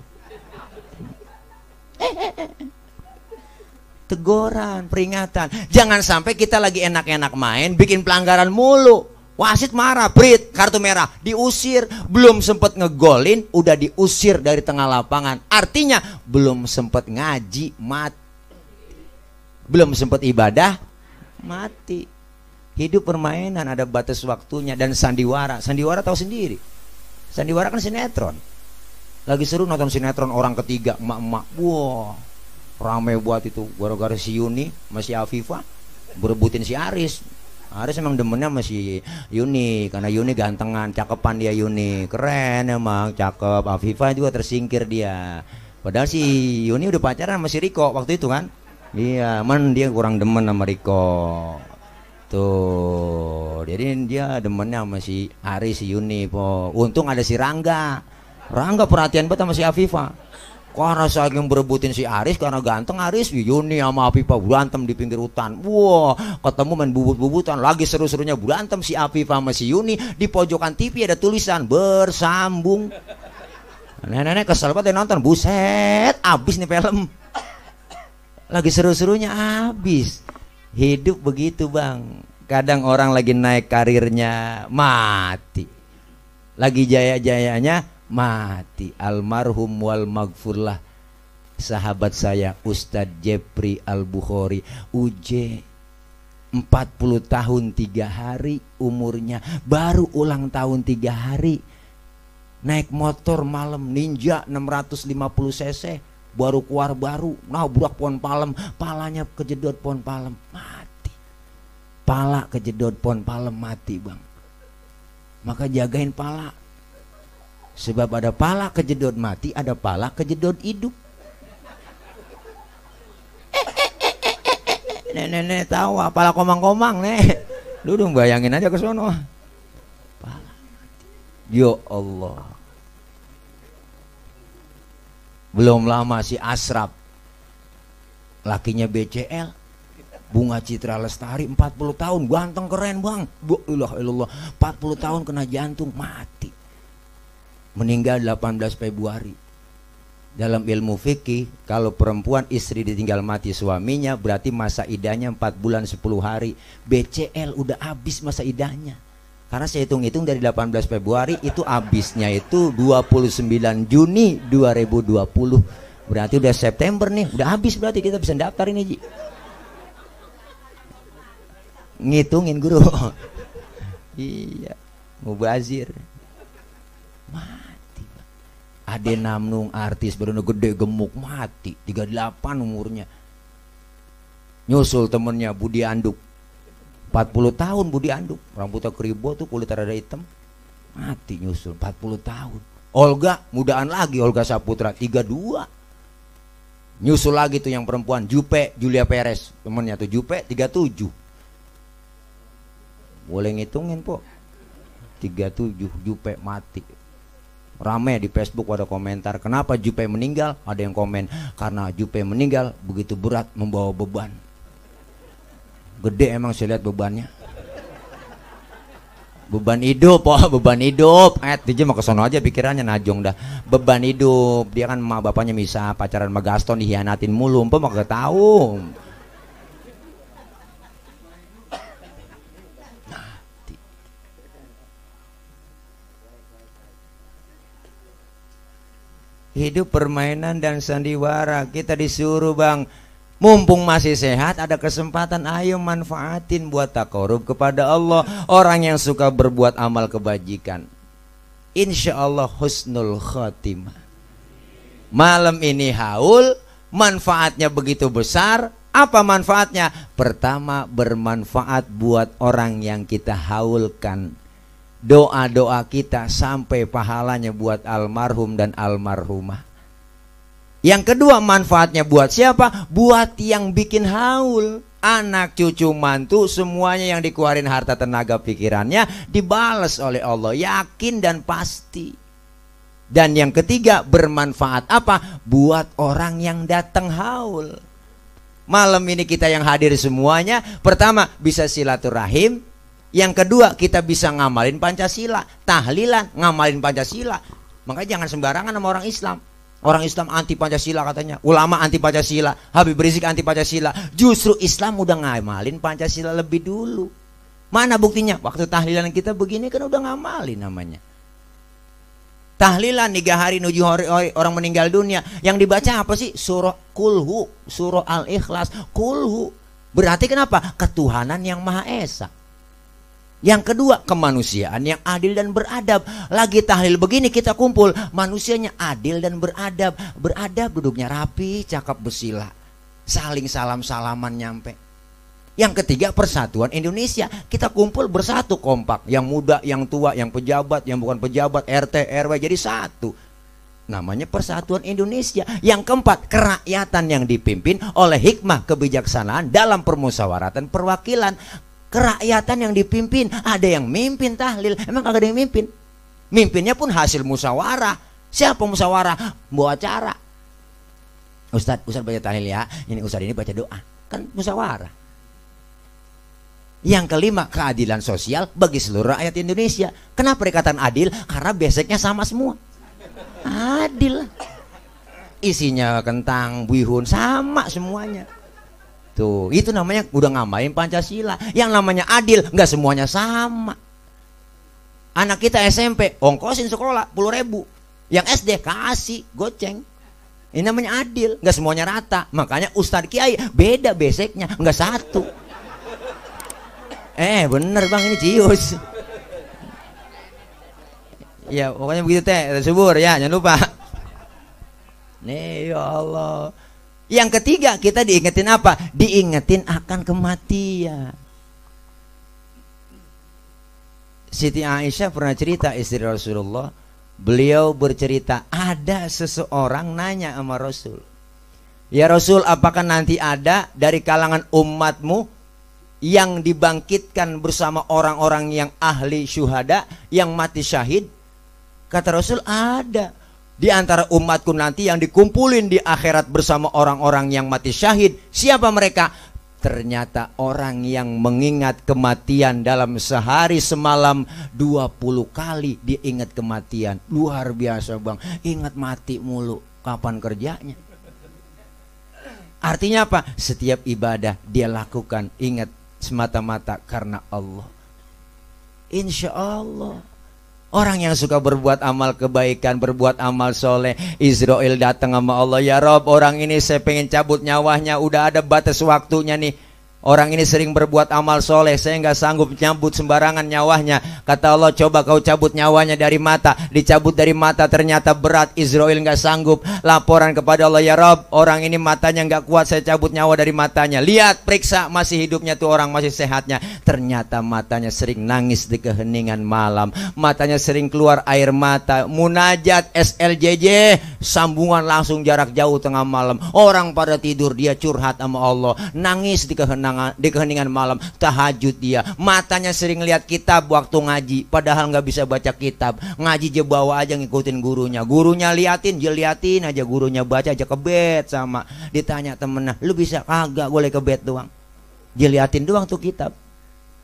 Speaker 1: Teguran, peringatan. Jangan sampai kita lagi enak-enak main bikin pelanggaran mulu. Wasit marah, prit, kartu merah, diusir. Belum sempet ngegolin udah diusir dari tengah lapangan. Artinya belum sempet ngaji, mati. Belum sempet ibadah, mati. Hidup permainan ada batas waktunya. Dan sandiwara, sandiwara tahu sendiri. Sandiwara kan sinetron. Lagi seru nonton sinetron orang ketiga, emak-emak. Wah, rame buat itu. Gara-gara si Yuni masih Afifah berebutin si Aris. Aris emang demennya masih Yuni, karena Yuni gantengan, cakepan dia Yuni. Keren emang, cakep. Afifah juga tersingkir dia. Padahal si Yuni udah pacaran sama si Riko waktu itu kan. Iya, man dia kurang demen sama Riko. Tuh, jadi dia demennya sama si Aris, si Yuni po. Untung ada si Rangga. Rangga perhatian banget sama si Afifah. Karena saking berebutin si Aris, karena ganteng Aris, Yuni sama Afifah berantem di pinggir hutan. Wah, ketemu main bubut-bubutan. Lagi seru-serunya berantem si Afifah sama si Yuni. Di pojokan TV ada tulisan bersambung. Nenek-nenek kesel banget nonton. Buset, abis nih film. Lagi seru-serunya abis. Hidup begitu bang. Kadang orang lagi naik karirnya mati, lagi jaya-jayanya mati. Almarhum wal maghfurlah sahabat saya Ustadz Jepri Al-Bukhari, UJ 40 tahun 3 hari umurnya, baru ulang tahun 3 hari. Naik motor malam Ninja 650 cc, baru keluar baru, nabrak pohon palem, palanya kejedot pohon palem, mati. Pala kejedot pohon palem, mati bang. Maka jagain pala. Sebab ada pala kejedot mati, ada pala kejedot hidup. Nenek tahu pala komang-komang nih. Lu dong bayangin aja ke sono. Pala mati. Ya Allah. Belum lama si Asraf, lakinya BCL, Bunga Citra Lestari, 40 tahun, ganteng keren bang. Ilah 40 tahun kena jantung, mati. Meninggal 18 Februari. Dalam ilmu fikih, kalau perempuan istri ditinggal mati suaminya, berarti masa idahnya 4 bulan 10 hari. BCL udah habis masa idahnya. Karena saya hitung-hitung dari 18 Februari itu habisnya itu 29 Juni 2020. Berarti udah September nih, udah habis, berarti kita bisa daftar ini Ji. Ngitungin guru. Iya, mubazir. Mati. Ade namnung artis bener gede gemuk mati 38 umurnya. Nyusul temennya Budi Anduk 40 tahun Budi Anduk, rambutnya keribo tuh, kulit rada hitam, mati nyusul 40 tahun. Olga mudaan lagi, Olga Saputra 32. Nyusul lagi tuh yang perempuan Jupe Julia Perez, temennya tuh Jupe 37. Boleh ngitungin po, 37 Jupe mati. Rame di Facebook ada komentar, kenapa Jupe meninggal? Ada yang komen, karena Jupe meninggal begitu berat membawa beban. Gede emang saya lihat bebannya. Beban hidup, oh beban hidup. Dia mah kesono aja pikirannya najong dah. Beban hidup, dia kan emak bapaknya misah, pacaran sama Gaston dihianatin mulu, mah gak tahu. Hidup permainan dan sandiwara. Kita disuruh bang, mumpung masih sehat ada kesempatan, ayo manfaatin buat takarub kepada Allah. Orang yang suka berbuat amal kebajikan, insya Allah husnul khotimah. Malam ini haul, manfaatnya begitu besar. Apa manfaatnya? Pertama, bermanfaat buat orang yang kita haulkan. Doa-doa kita sampai pahalanya buat almarhum dan almarhumah. Yang kedua, manfaatnya buat siapa? Buat yang bikin haul. Anak, cucu, mantu, semuanya yang dikeluarin harta, tenaga, pikirannya dibalas oleh Allah, yakin dan pasti. Dan yang ketiga, bermanfaat apa? Buat orang yang datang haul. Malam ini kita yang hadir semuanya, pertama bisa silaturahim. Yang kedua, kita bisa ngamalin Pancasila, tahlilan, ngamalin Pancasila. Makanya jangan sembarangan sama orang Islam. Orang Islam anti Pancasila katanya, ulama anti Pancasila, Habib Rizik anti Pancasila. Justru Islam udah ngamalin Pancasila lebih dulu. Mana buktinya? Waktu tahlilan kita begini kan udah ngamalin namanya. Tahlilan 3 hari nuju hari orang meninggal dunia, yang dibaca apa sih? Surah Kulhu, surah Al-Ikhlas, Kulhu. Berarti kenapa? Ketuhanan yang Maha Esa. Yang kedua, kemanusiaan yang adil dan beradab. Lagi tahlil begini kita kumpul, manusianya adil dan beradab. Beradab, duduknya rapi, cakap bersila, saling salam-salaman nyampe. Yang ketiga, persatuan Indonesia. Kita kumpul bersatu kompak, yang muda, yang tua, yang pejabat, yang bukan pejabat, RT, RW jadi satu. Namanya persatuan Indonesia. Yang keempat, kerakyatan yang dipimpin oleh hikmah kebijaksanaan dalam permusyawaratan perwakilan. Kerakyatan yang dipimpin, ada yang mimpin tahlil, emang kagak ada yang mimpin. Mimpinnya pun hasil musyawarah. Siapa musyawarah? Bawa acara. Ustadz baca tahlil ya, ini Ustadz ini baca doa, kan musyawarah. Yang kelima, keadilan sosial bagi seluruh rakyat Indonesia. Kenapa dikatakan adil? Karena basicnya sama semua. Adil. Isinya kentang, bihun, sama semuanya. Tuh, itu namanya udah ngamalin Pancasila. Yang namanya adil, nggak semuanya sama. Anak kita SMP, ongkosin sekolah 10.000. Yang SD kasih goceng. Ini namanya adil, nggak semuanya rata. Makanya Ustadz Kiai beda basicnya, nggak satu. Bener bang, ini cius. Ya pokoknya begitu teh, subur ya, jangan lupa. Nih ya Allah. Yang ketiga, kita diingetin apa? Diingetin akan kematian. Siti Aisyah pernah cerita, istri Rasulullah. Beliau bercerita, ada seseorang nanya sama Rasul, ya Rasul, apakah nanti ada dari kalangan umatmu yang dibangkitkan bersama orang-orang yang ahli syuhada, yang mati syahid? Kata Rasul, ada. Di antara umatku nanti yang dikumpulin di akhirat bersama orang-orang yang mati syahid. Siapa mereka? Ternyata orang yang mengingat kematian dalam sehari semalam 20 kali diingat kematian. Luar biasa bang, ingat mati mulu, kapan kerjanya? Artinya apa? Setiap ibadah dia lakukan ingat semata-mata karena Allah. Insya Allah. Orang yang suka berbuat amal kebaikan, berbuat amal soleh, Israel datang sama Allah, ya Rob, orang ini saya pengen cabut nyawanya, udah ada batas waktunya nih. Orang ini sering berbuat amal soleh, saya nggak sanggup nyambut sembarangan nyawanya. Kata Allah, coba kau cabut nyawanya dari mata. Dicabut dari mata, ternyata berat. Israel nggak sanggup. Laporan kepada Allah, ya Rob, orang ini matanya nggak kuat, saya cabut nyawa dari matanya. Lihat, periksa, masih hidupnya tuh orang, masih sehatnya. Ternyata matanya sering nangis di keheningan malam. Matanya sering keluar air mata. Munajat SLJJ, sambungan langsung jarak jauh tengah malam. Orang pada tidur, dia curhat sama Allah. Nangis di keheningan malam. Tahajud dia. Matanya sering lihat kitab waktu ngaji, padahal nggak bisa baca kitab. Ngaji dia bawa aja ngikutin gurunya. Gurunya liatin, dia liatin aja. Gurunya baca aja, kebet sama. Ditanya temennya, lu bisa kagak? Boleh kebet doang. Dia liatin doang tuh kitab.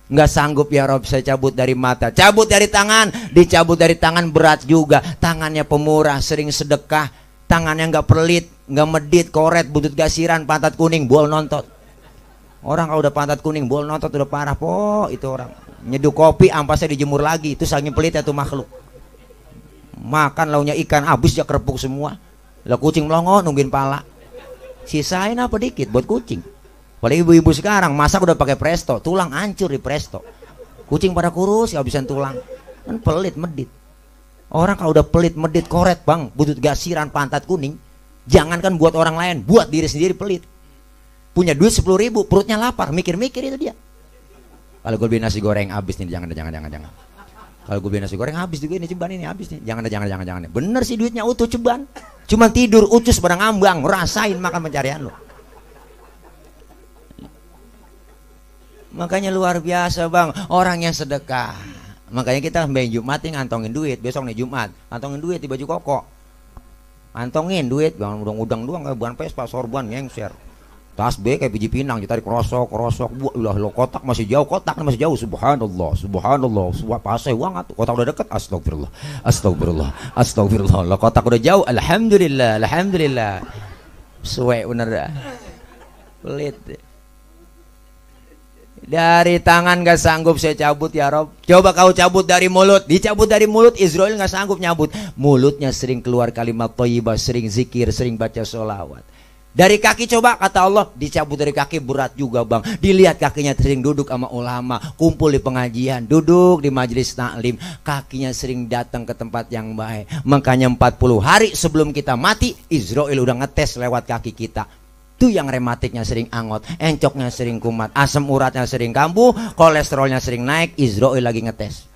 Speaker 1: Nggak sanggup, ya Rob, saya cabut dari mata. Cabut dari tangan. Dicabut dari tangan berat juga. Tangannya pemurah, sering sedekah. Tangannya nggak pelit, nggak medit, koret, butut gasiran, pantat kuning, bol nontot. Orang kalau udah pantat kuning, bol notot udah parah po. Itu orang nyeduh kopi, ampasnya dijemur lagi. Itu saking pelitnya tuh makhluk. Makan launya ikan, habis ya kerepuk semua. Lah kucing melongo nungguin pala. Sisain apa dikit buat kucing. Apalagi ibu-ibu sekarang masak udah pakai presto, tulang hancur di presto. Kucing pada kurus, kehabisan tulang. Kan pelit, medit. Orang kalau udah pelit, medit, koret bang, butut gasiran, pantat kuning. Jangankan buat orang lain, buat diri sendiri pelit. Punya duit 10.000, perutnya lapar, mikir-mikir itu dia. Kalau gue beli nasi goreng habis nih, jangan. Kalau gue beli nasi goreng habis juga ini ceban ini habis nih, jangan. Bener sih duitnya utuh ceban, cuman tidur ucus pada ngambang, rasain makan pencarian lo. Makanya luar biasa bang, orang yang sedekah. Makanya kita sampai Jumat nih ngantongin duit, besok nih Jumat, ngantongin duit di baju koko, ngantongin duit, jangan udang-udang doang, kayak buan Vespa, sorban, ngengser. Tas B kayak biji pinang, ditarik kerosok, ulah lo kotak masih jauh, subhanallah, pasai uang atuh, kotak udah deket, astagfirullah, lo kotak udah jauh, alhamdulillah, suwe bener dah, pelit. Dari tangan gak sanggup saya cabut, ya Rob. Coba kau cabut dari mulut. Dicabut dari mulut, Israel gak sanggup nyabut. Mulutnya sering keluar kalimat thayyibah, sering zikir, sering baca sholawat. Dari kaki coba, kata Allah, dicabut dari kaki berat juga bang. Dilihat kakinya sering duduk sama ulama, kumpul di pengajian, duduk di majelis taklim. Kakinya sering datang ke tempat yang baik. Makanya 40 hari sebelum kita mati, Israel udah ngetes lewat kaki kita. Itu yang rematiknya sering angot, encoknya sering kumat, asam uratnya sering kambuh, kolesterolnya sering naik. Israel lagi ngetes.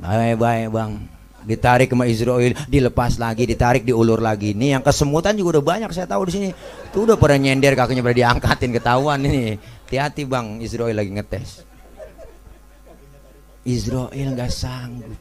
Speaker 1: Baik bang. Ditarik sama Israel, dilepas lagi, ditarik, diulur lagi. Nih yang kesemutan juga udah banyak saya tahu di sini. Tuh udah pada nyender, kakinya pada diangkatin, ketahuan ini. Hati-hati bang, Israel lagi ngetes. Israel nggak sanggup.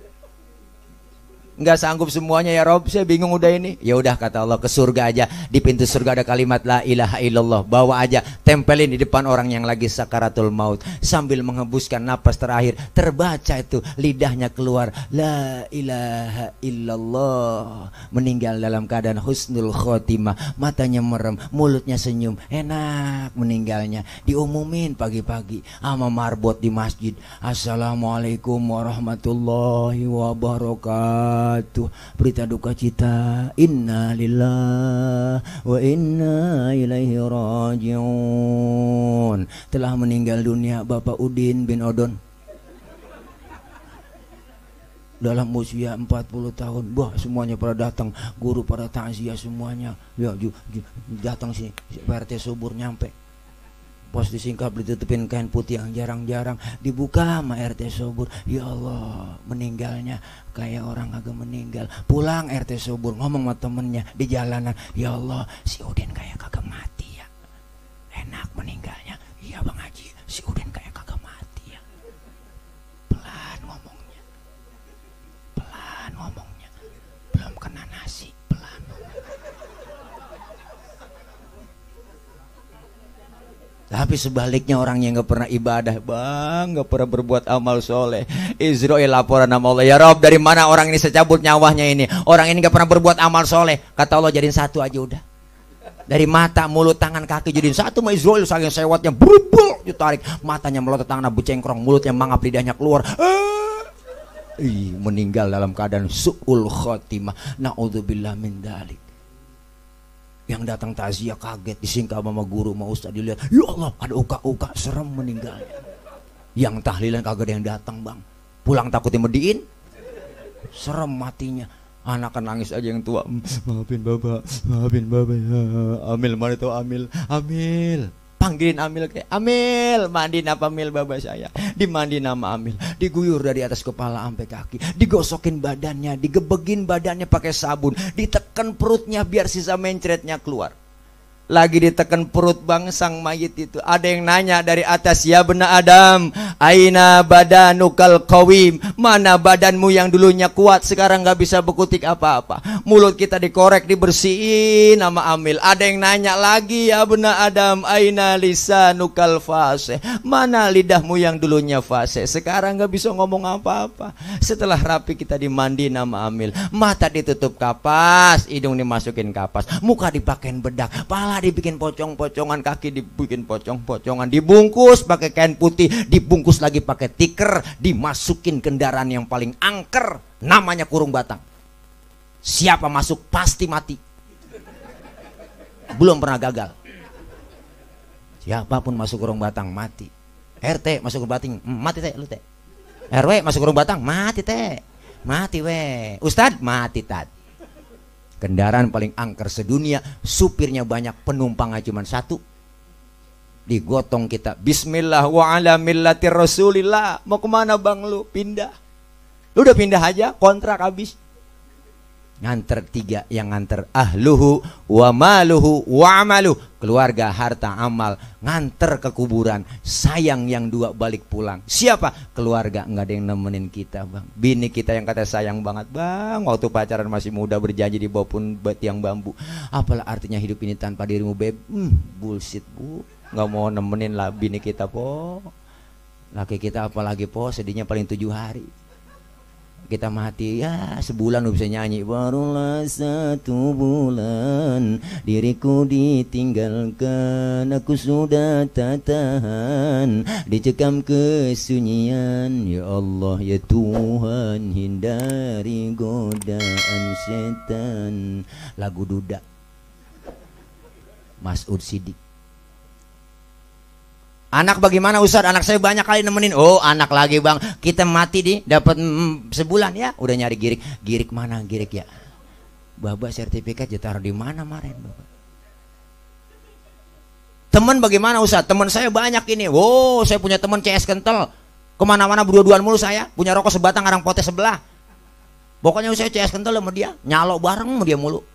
Speaker 1: Nggak sanggup semuanya, ya Rob, saya bingung udah ini. Ya udah, kata Allah, ke surga aja. Di pintu surga ada kalimat la ilaha illallah, bawa aja, tempelin di depan orang yang lagi sakaratul maut. Sambil menghembuskan napas terakhir, terbaca itu, lidahnya keluar la ilaha illallah. Meninggal dalam keadaan husnul khotimah, matanya merem, mulutnya senyum, enak meninggalnya. Diumumin pagi-pagi sama marbot di masjid, assalamualaikum warahmatullahi wabarakatuh. Berita duka cita, inna lillah wa inna ilaihi rajiun. Telah meninggal dunia Bapak Udin bin Odon dalam usia 40 tahun. Wah, semuanya pada datang, guru pada takziah semuanya. Ya, datang sih PRT Subur nyampe. Pos disingkap, ditutupin kain putih yang jarang-jarang, dibuka sama RT Subur. Ya Allah, meninggalnya kayak orang agak meninggal. Pulang RT Subur ngomong sama temennya di jalanan, ya Allah, si Udin kayak kagak mati ya. Enak meninggalnya. Iya Bang Haji, si Udin kayak kagak mati ya. Pelan ngomongnya, belum kena nasi, pelan. Tapi sebaliknya orang yang gak pernah ibadah bang, gak pernah berbuat amal soleh, Israel laporan sama Allah, ya Rob, dari mana orang ini saya cabut nyawanya ini. Orang ini gak pernah berbuat amal soleh. Kata Allah, jadiin satu aja udah. Dari mata, mulut, tangan, kaki jadiin satu sama Israel. Saking sewatnya berubul, ditarik, matanya melotot, tangannya becengkrong, mulutnya mangap, lidahnya keluar. Meninggal dalam keadaan su'ul khotimah. Na'udzubillah min dalik. Yang datang takziah kaget, disingkap sama guru, sama ustaz, dilihat, ya Allah ada uka-uka, serem meninggalnya. Yang tahlilan kagak ada yang datang bang, pulang takutnya mediin, serem matinya. Anak kan nangis aja yang tua, maafin bapak ya. Amil mana itu Amil, Amil. Panggilin Amil kayak Amil, mandiin apa Amil bapak saya, dimandiin nama Amil, diguyur dari atas kepala sampai kaki, digosokin badannya, digebegin badannya pakai sabun, ditekan perutnya biar sisa mencretnya keluar. Lagi ditekan perut bang sang mayit itu, ada yang nanya dari atas, ya bena Adam, aina badanukal qawim, mana badanmu yang dulunya kuat sekarang nggak bisa berkutik apa-apa. Mulut kita dikorek dibersihin nama Amil. Ada yang nanya lagi, ya bena Adam, aina lisanukal fasih, mana lidahmu yang dulunya fasih sekarang nggak bisa ngomong apa-apa. Setelah rapi kita dimandi nama Amil, mata ditutup kapas, hidung dimasukin kapas, muka dipakein bedak, pala dibikin pocong-pocongan, kaki dibikin pocong-pocongan, dibungkus pakai kain putih, dibungkus lagi pakai tikar, dimasukin kendaraan yang paling angker, namanya Kurung Batang. Siapa masuk pasti mati, belum pernah gagal. Siapapun masuk Kurung Batang mati. RT masuk Kurung Batang mati teh, lu teh. RW masuk Kurung Batang mati teh, mati we. Ustad mati tad. Kendaraan paling angker sedunia, supirnya banyak, penumpangnya cuma satu. Digotong kita, bismillah wa ala millati rasulillah. Mau kemana bang lu? Pindah. Lu udah pindah aja, kontrak habis. Nganter tiga, yang nganter ahluhu wa maluhu wa amaluh, keluarga, harta, amal, nganter ke kuburan. Sayang yang dua balik pulang. Siapa? Keluarga, nggak ada yang nemenin kita bang. Bini kita yang kata sayang banget bang, waktu pacaran masih muda berjanji di bawah pun tiang bambu. Apalah artinya hidup ini tanpa dirimu beb? Bullshit bu, nggak mau nemenin lah bini kita po. Laki kita apalagi po, sedihnya paling 7 hari. Kita mati ya sebulan udah bisa nyanyi, barulah 1 bulan diriku ditinggalkan, aku sudah tak tahan dicekam kesunyian. Ya Allah ya Tuhan, hindari godaan setan. Lagu duda Mas'ud Siddiq. Anak bagaimana Ustaz? Anak saya banyak kali nemenin. Oh anak lagi bang, kita mati di dapat sebulan ya. Udah nyari girik, girik mana girik ya? Bapak sertifikat ya taruh di mana kemarin bapak? Teman bagaimana Ustaz? Teman saya banyak ini. Oh saya punya teman CS kental, kemana-mana berdua-duaan mulu saya. Punya rokok sebatang, arang potes sebelah. Pokoknya saya CS kental sama dia, nyalok bareng sama dia mulu.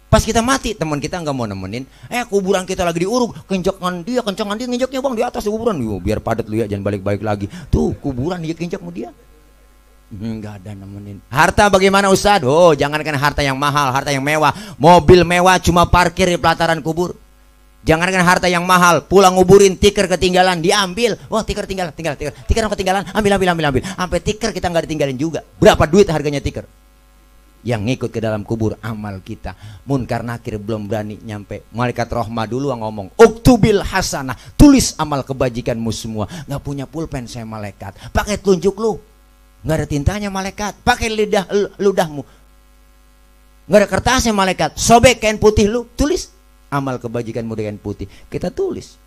Speaker 1: Pas kita mati, teman kita nggak mau nemenin. Kuburan kita lagi diuruk, kencengan dia nginjeknya bang di atas di kuburan. Yo, biar padat lu ya, jangan balik-balik lagi. Tuh kuburan dia kinjek sama dia. Nggak ada nemenin. Harta bagaimana Ustaz? Oh jangankan harta yang mahal, harta yang mewah, mobil mewah cuma parkir di pelataran kubur. Jangankan harta yang mahal, pulang nguburin tikar ketinggalan diambil. Wah tikar tinggal, tikar yang ketinggalan, ambil. Sampai tikar kita nggak ditinggalin juga. Berapa duit harganya tikar? Yang ngikut ke dalam kubur amal kita. Munkar nakir belum berani nyampe, malaikat rahmah dulu yang ngomong, uktubil hasanah, tulis amal kebajikanmu semua. Nggak punya pulpen saya malaikat, pakai telunjuk lu, nggak ada tintanya malaikat, pakai ludahmu, nggak ada kertasnya malaikat, sobek kain putih lu, tulis amal kebajikanmu dengan putih. Kita tulis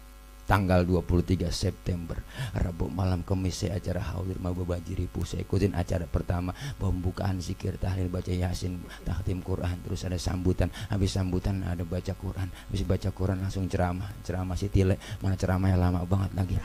Speaker 1: tanggal 23 September Rabu malam Kamis saya acara Haulir Mababaji Ripu. Saya ikutin acara pertama, pembukaan zikir, tahlil, baca yasin, tahtim Quran, terus ada sambutan. Habis sambutan ada baca Quran, habis baca Quran langsung ceramah si Tile. Mana ceramahnya lama banget lagi,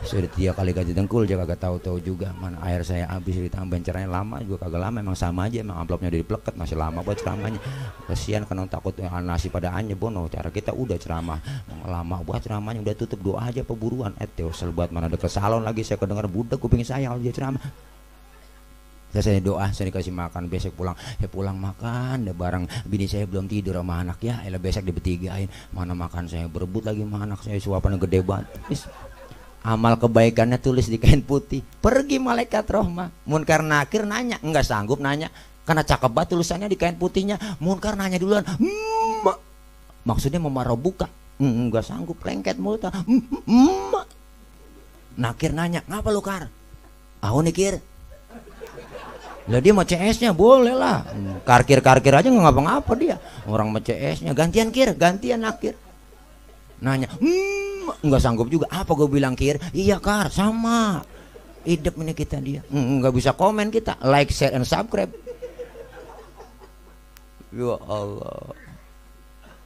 Speaker 1: sudah 3 kali gaji dengkul juga kagak tahu-tahu juga. Mana air saya habis ditambahin ceramahnya lama juga kagak lama, emang sama aja, emang amplopnya udah dipleket masih lama buat ceramahnya. Kasihan kan takut nasi pada anya bono. Cara kita udah ceramah lama buat ceramahnya, udah tutup, doa aja peburuan. Selbuat mana deket salon lagi saya kedengar budak kuping saya kalau dia ceramah. Saya doa, saya dikasih makan, besok pulang, saya pulang makan, ada barang bini saya belum tidur sama anak ya, besok dibetigain, mana makan saya berebut lagi sama anak saya, suapannya gede banget. Amal kebaikannya tulis di kain putih. Pergi malaikat rahmah. Munkar nakir nanya, enggak sanggup nanya karena cakep banget tulisannya di kain putihnya. Munkar nanya duluan, maksudnya memarau buka. Enggak sanggup, lengket mulutnya. Nakir nanya, ngapa lu kar? Aku nikir. Lah dia mah CS-nya boleh lah. Karkir aja nggak ngapa-ngapa dia. Orang mah CS-nya gantian kir, gantian akhir. Nanya, nggak sanggup juga. Apa gue bilang kir? Iya kar, sama. Hidup ini kita dia. Nggak bisa komen kita. Like, share, and subscribe. Ya Allah.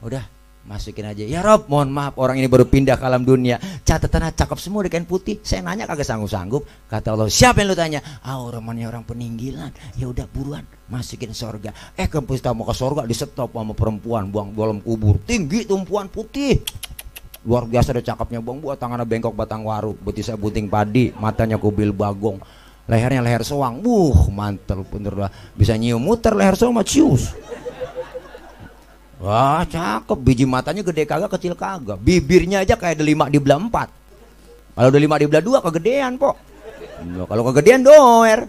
Speaker 1: Udah. Masukin aja, ya Rob, mohon maaf orang ini baru pindah ke alam dunia, catatannya cakep semua di kain putih. Saya nanya kagak sanggup-sanggup. Kata Allah, siapa yang lu tanya? Romannya orang peninggilan. Ya udah buruan masukin sorga. Kempus mau ke sorga disetop sama perempuan, buang dalam kubur tinggi, tumpuan putih luar biasa deh cakepnya, buang buat tangannya bengkok batang waru, betisnya bunting padi, matanya kubil bagong, lehernya leher soang, mantel bener lah, bisa nyium muter leher soang mah cius. Wah cakep, biji matanya gede kagak, kecil kagak, bibirnya aja kayak ada 5 dibelah 4. Kalau udah 5 dibelah 2 kegedean pok. Kalau kegedean doer.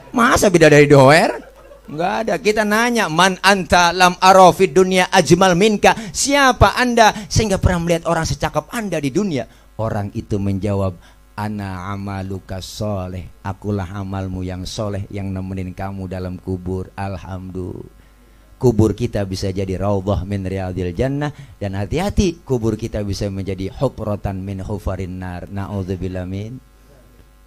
Speaker 1: Masa beda dari doer? Enggak ada. Kita nanya, man anta lam arafid dunia ajmal minka, siapa anda sehingga pernah melihat orang secakep anda di dunia? Orang itu menjawab, ana amaluka soleh, akulah amalmu yang soleh yang nemenin kamu dalam kubur. Alhamdulillah. Kubur kita bisa jadi raudhah min riyadil jannah, dan hati-hati kubur kita bisa menjadi hufratan min hufarin nar. Naudzubillah min.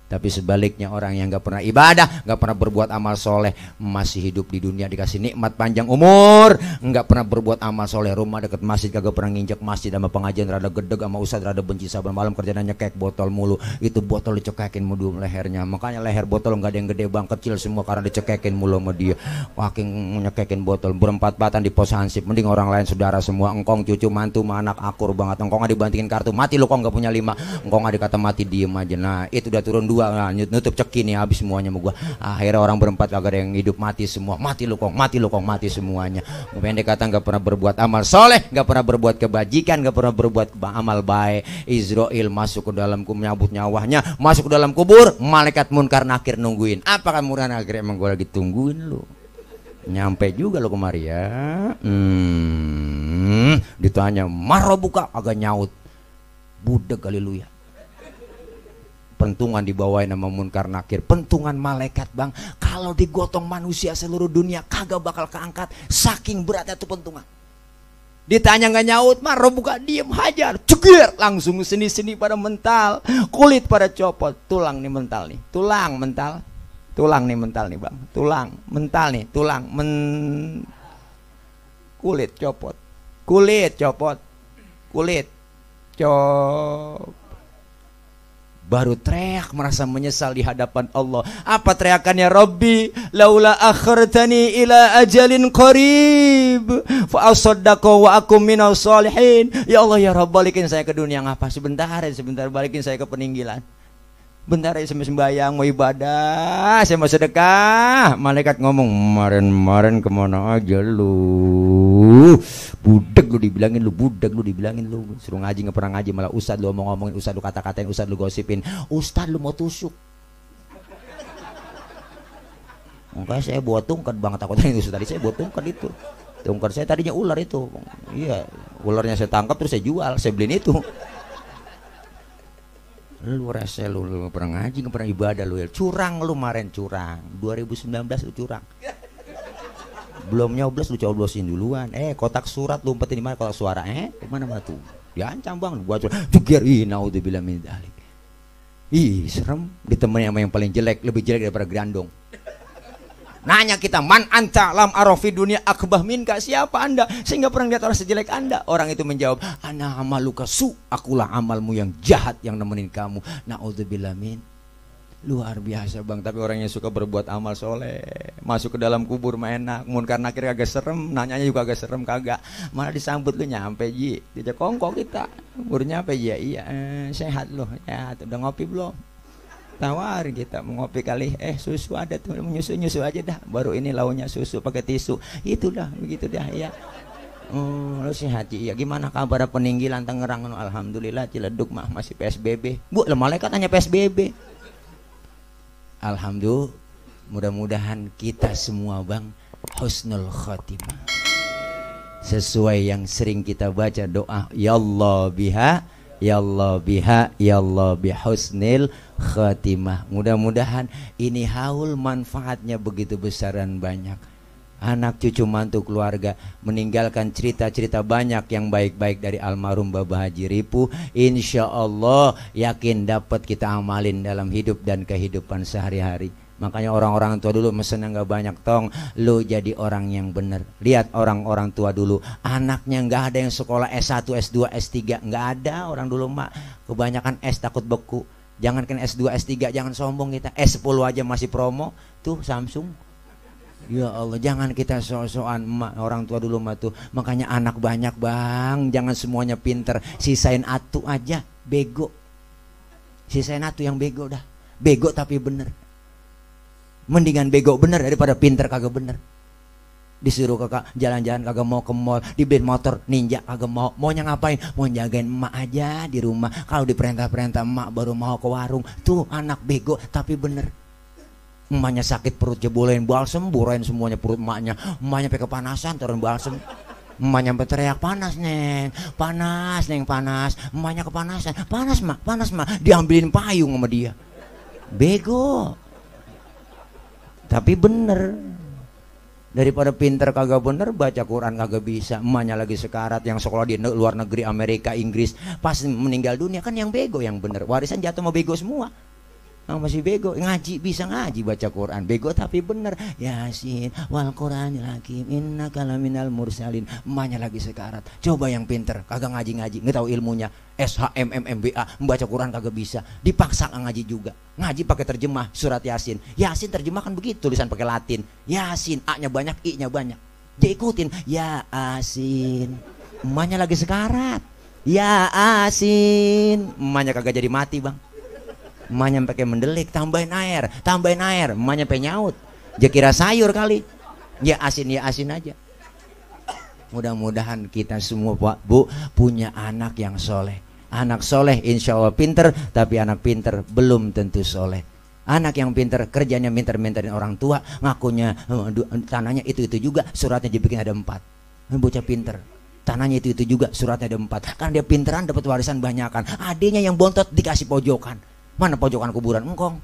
Speaker 1: Tapi sebaliknya orang yang gak pernah ibadah, gak pernah berbuat amal soleh, masih hidup di dunia dikasih nikmat panjang umur, gak pernah berbuat amal soleh, rumah deket masjid kagak pernah nginjek masjid, sama pengajian rada gedeg, sama ustad rada benci, saban malam kerjanya nyekek botol mulu. Itu botol dicekekin mulu lehernya, makanya leher botol gak ada yang gede bang, kecil semua karena dicekekin mulu sama dia. Waking nyekekin botol berempat-empatan di pos hansip, mending orang lain saudara semua, engkong cucu mantu anak akur banget, engkong gak dibantingin kartu mati lu kok gak punya 5, engkong gak dikata mati diem aja. Nah itu udah turun 2, nah, nutup ceki nih habis semuanya sama gua. Akhirnya orang berempat kagak ada yang hidup, mati semua, mati lu kong, mati semuanya. Pendek kata nggak pernah berbuat amal soleh, nggak pernah berbuat kebajikan, nggak pernah berbuat amal baik. Israel masuk ke dalam menyabut nyawanya, masuk ke dalam kubur, malaikat munkar nakir nungguin. Apakah munkar nakir? Emang gua lagi tungguin lu. Nyampe juga lo kemari ya. Ditanya marobuka, agak nyaut. Budeg haleluya. Pentungan dibawain sama munkar nakir, pentungan malaikat bang. Kalau digotong manusia seluruh dunia kagak bakal keangkat, saking beratnya tuh pentungan. Ditanya nggak nyaut, marah buka, diem hajar, cegir, langsung seni-seni pada mental, kulit pada copot, tulang nih mental nih, tulang mental, tulang nih mental nih bang, tulang mental nih, tulang kulit copot, kulit copot, kulit copot. Baru teriak merasa menyesal di hadapan Allah. Apa teriakannya? Rabbi laula akhartani ila ajalin qarib fa asaddaqa wa akum minas solihin. Ya Allah ya Rabb, balikin saya ke dunia. Ngapa sebentar balikin saya ke peninggilan. Bentar aja sembahyang, mau ibadah, saya mau sedekah. Malaikat ngomong, kemarin kemana aja lu? Budeg lu dibilangin lu, budeg lu dibilangin lu. Suruh ngaji nggak pernah ngaji, malah ustad lu ngomongin, ustad lu kata-katain, ustad lu gosipin, ustad lu mau tusuk. Makanya saya buat tungkat banget, takutnya itu tadi saya buat tungkat itu. Tungkat saya tadinya ular itu. Iya, ularnya saya tangkap terus saya jual, saya beliin itu. Lu rese lu pernah ngaji, nggak pernah ibadah lu ya. Curang lu kemarin, curang 2019 lu curang, belum nyoblos lu coblosin duluan. Kotak surat lu umpetin di mana, kotak suara kemana tuh diancam bang buat jugir. Naudzubillah min dzalik. Serem ditemani sama yang paling jelek, lebih jelek daripada grandong. Nanya kita, man anta lam arafi dunia akbah minka, siapa anda sehingga pernah lihat orang sejelek anda? Orang itu menjawab, ana amaluka su, akulah amalmu yang jahat yang nemenin kamu. Naudzubillah min. Luar biasa bang. Tapi orang yang suka berbuat amal soleh masuk ke dalam kubur mah enak, munkar nakir agak serem, nanyanya juga agak serem kagak, malah disambut lu nyampe ji, dia kongkong kita baru nyampe ya. Iya sehat loh ya, udah ngopi belum? Tawarin kita mau ngopi kali, susu ada tuh, nyusu aja dah, baru ini launya susu pakai tisu, itu dah begitu dah ya. Lu sehat ya, gimana kabar peninggilan Tangerang? Alhamdulillah, Ciledug mah masih PSBB. Bu, malaikat hanya PSBB. Alhamdulillah, mudah-mudahan kita semua bang husnul khotimah sesuai yang sering kita baca doa, ya Allah biha Ya Allah biha, ya Allah bihusnil khatimah. Mudah-mudahan ini haul manfaatnya begitu besar dan banyak. Anak cucu mantu keluarga meninggalkan cerita-cerita banyak yang baik-baik dari almarhum Bapak Haji Ripu. Insya Allah yakin dapat kita amalin dalam hidup dan kehidupan sehari-hari. Makanya orang-orang tua dulu mesen nggak banyak, tong lu jadi orang yang bener. Lihat orang-orang tua dulu, anaknya nggak ada yang sekolah S1, S2, S3, nggak ada. Orang dulu mak kebanyakan S takut beku. Jangankan S2, S3, jangan sombong kita. S10 aja masih promo tuh Samsung. Ya Allah, jangan kita so-soan orang tua dulu mah tuh. Makanya anak banyak bang, jangan semuanya pinter. Sisain atu aja, bego. Sisain atu yang bego dah. Bego tapi bener. Mendingan bego bener daripada pinter kagak bener. Disuruh kakak jalan-jalan kagak mau ke mall, dibeliin motor ninja kagak mau. Maunya ngapain? Mau jagain emak aja di rumah. Kalau diperintah-perintah emak baru mau ke warung. Tuh anak bego tapi bener. Emaknya sakit perut jebolein balsem, burain semuanya perut emaknya. Emaknya sampai kepanasan turun balsem. Emaknya sampai teriak, panas neng, panas neng, panas. Emaknya kepanasan, panas mak. Diambilin payung sama dia. Bego tapi bener. Daripada pinter kagak bener, baca Quran kagak bisa. Emaknya lagi sekarat, yang sekolah di luar negeri, Amerika, Inggris, pas meninggal dunia kan yang bego yang bener. Warisan jatuh sama bego semua. Yang masih bego ngaji, bisa ngaji baca Quran, bego tapi bener. Yasin wal Quranil hakim innaka laminal mursalin. Emaknya lagi sekarat. Coba yang pinter kagak ngaji, nggak tahu ilmunya, SHMMMBA, membaca Quran kagak bisa, dipaksa ngaji juga. Ngaji pakai terjemah surat Yasin. Yasin terjemahkan begitu, tulisan pakai Latin. Yasin, A-nya banyak, I-nya banyak. Dia ikutin Yasin. Emaknya lagi sekarat. Yasin. Emaknya kagak jadi mati bang. Emaknya pakai mendelik, tambahin air. Emaknya pengen nyaut. Dia kira sayur kali. Ya asin aja. Mudah-mudahan kita semua Pak Bu punya anak yang soleh. Anak soleh insya Allah pinter, tapi anak pinter belum tentu soleh. Anak yang pinter kerjanya minter-minterin orang tua, ngakunya tanahnya itu juga, suratnya dibikin ada 4. Bocah pinter, tanahnya itu juga, suratnya ada 4. Kan dia pinteran dapat warisan banyakan. Adiknya yang bontot dikasih pojokan. Mana pojokan kuburan? Engkong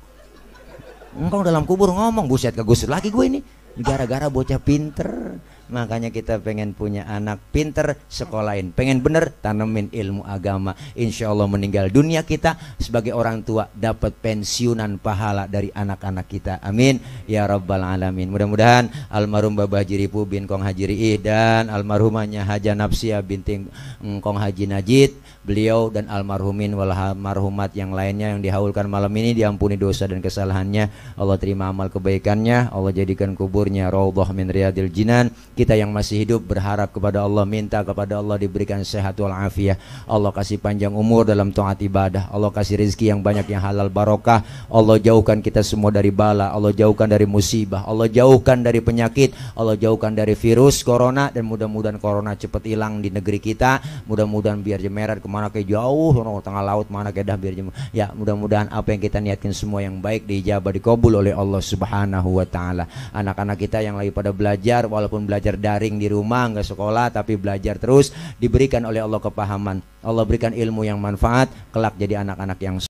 Speaker 1: dalam kubur ngomong, buset kegusur lagi gue ini. Gara-gara bocah pinter. Makanya kita pengen punya anak pinter, sekolahin. Pengen bener, tanemin ilmu agama. Insya Allah meninggal dunia kita sebagai orang tua dapat pensiunan pahala dari anak-anak kita. Amin ya rabbal alamin. Mudah-mudahan almarhum Bapak Haji Ripu bin Kong Haji Riih dan almarhumahnya Haja Napsia binti Kong Haji Najid, beliau dan almarhumin wal almarhumat yang lainnya yang dihaulkan malam ini diampuni dosa dan kesalahannya. Allah terima amal kebaikannya. Allah jadikan kuburnya raudhah min riyadil jinan. Kita yang masih hidup berharap kepada Allah, minta kepada Allah diberikan sehat wal afiah. Allah kasih panjang umur dalam taat ibadah. Allah kasih rezeki yang banyak yang halal barokah. Allah jauhkan kita semua dari bala. Allah jauhkan dari musibah. Allah jauhkan dari penyakit. Allah jauhkan dari virus corona. Dan mudah-mudahan corona cepat hilang di negeri kita. Mudah-mudahan biar jemerat kemana ke jauh, tengah laut mana ke dah biar jemerat. Ya mudah-mudahan apa yang kita niatkan semua yang baik diijabah dikabul oleh Allah Subhanahu wa taala. Anak-anak kita yang lagi pada belajar, walaupun belajar daring di rumah, nggak sekolah tapi belajar terus, diberikan oleh Allah kepahaman. Allah berikan ilmu yang manfaat, kelak jadi anak-anak yang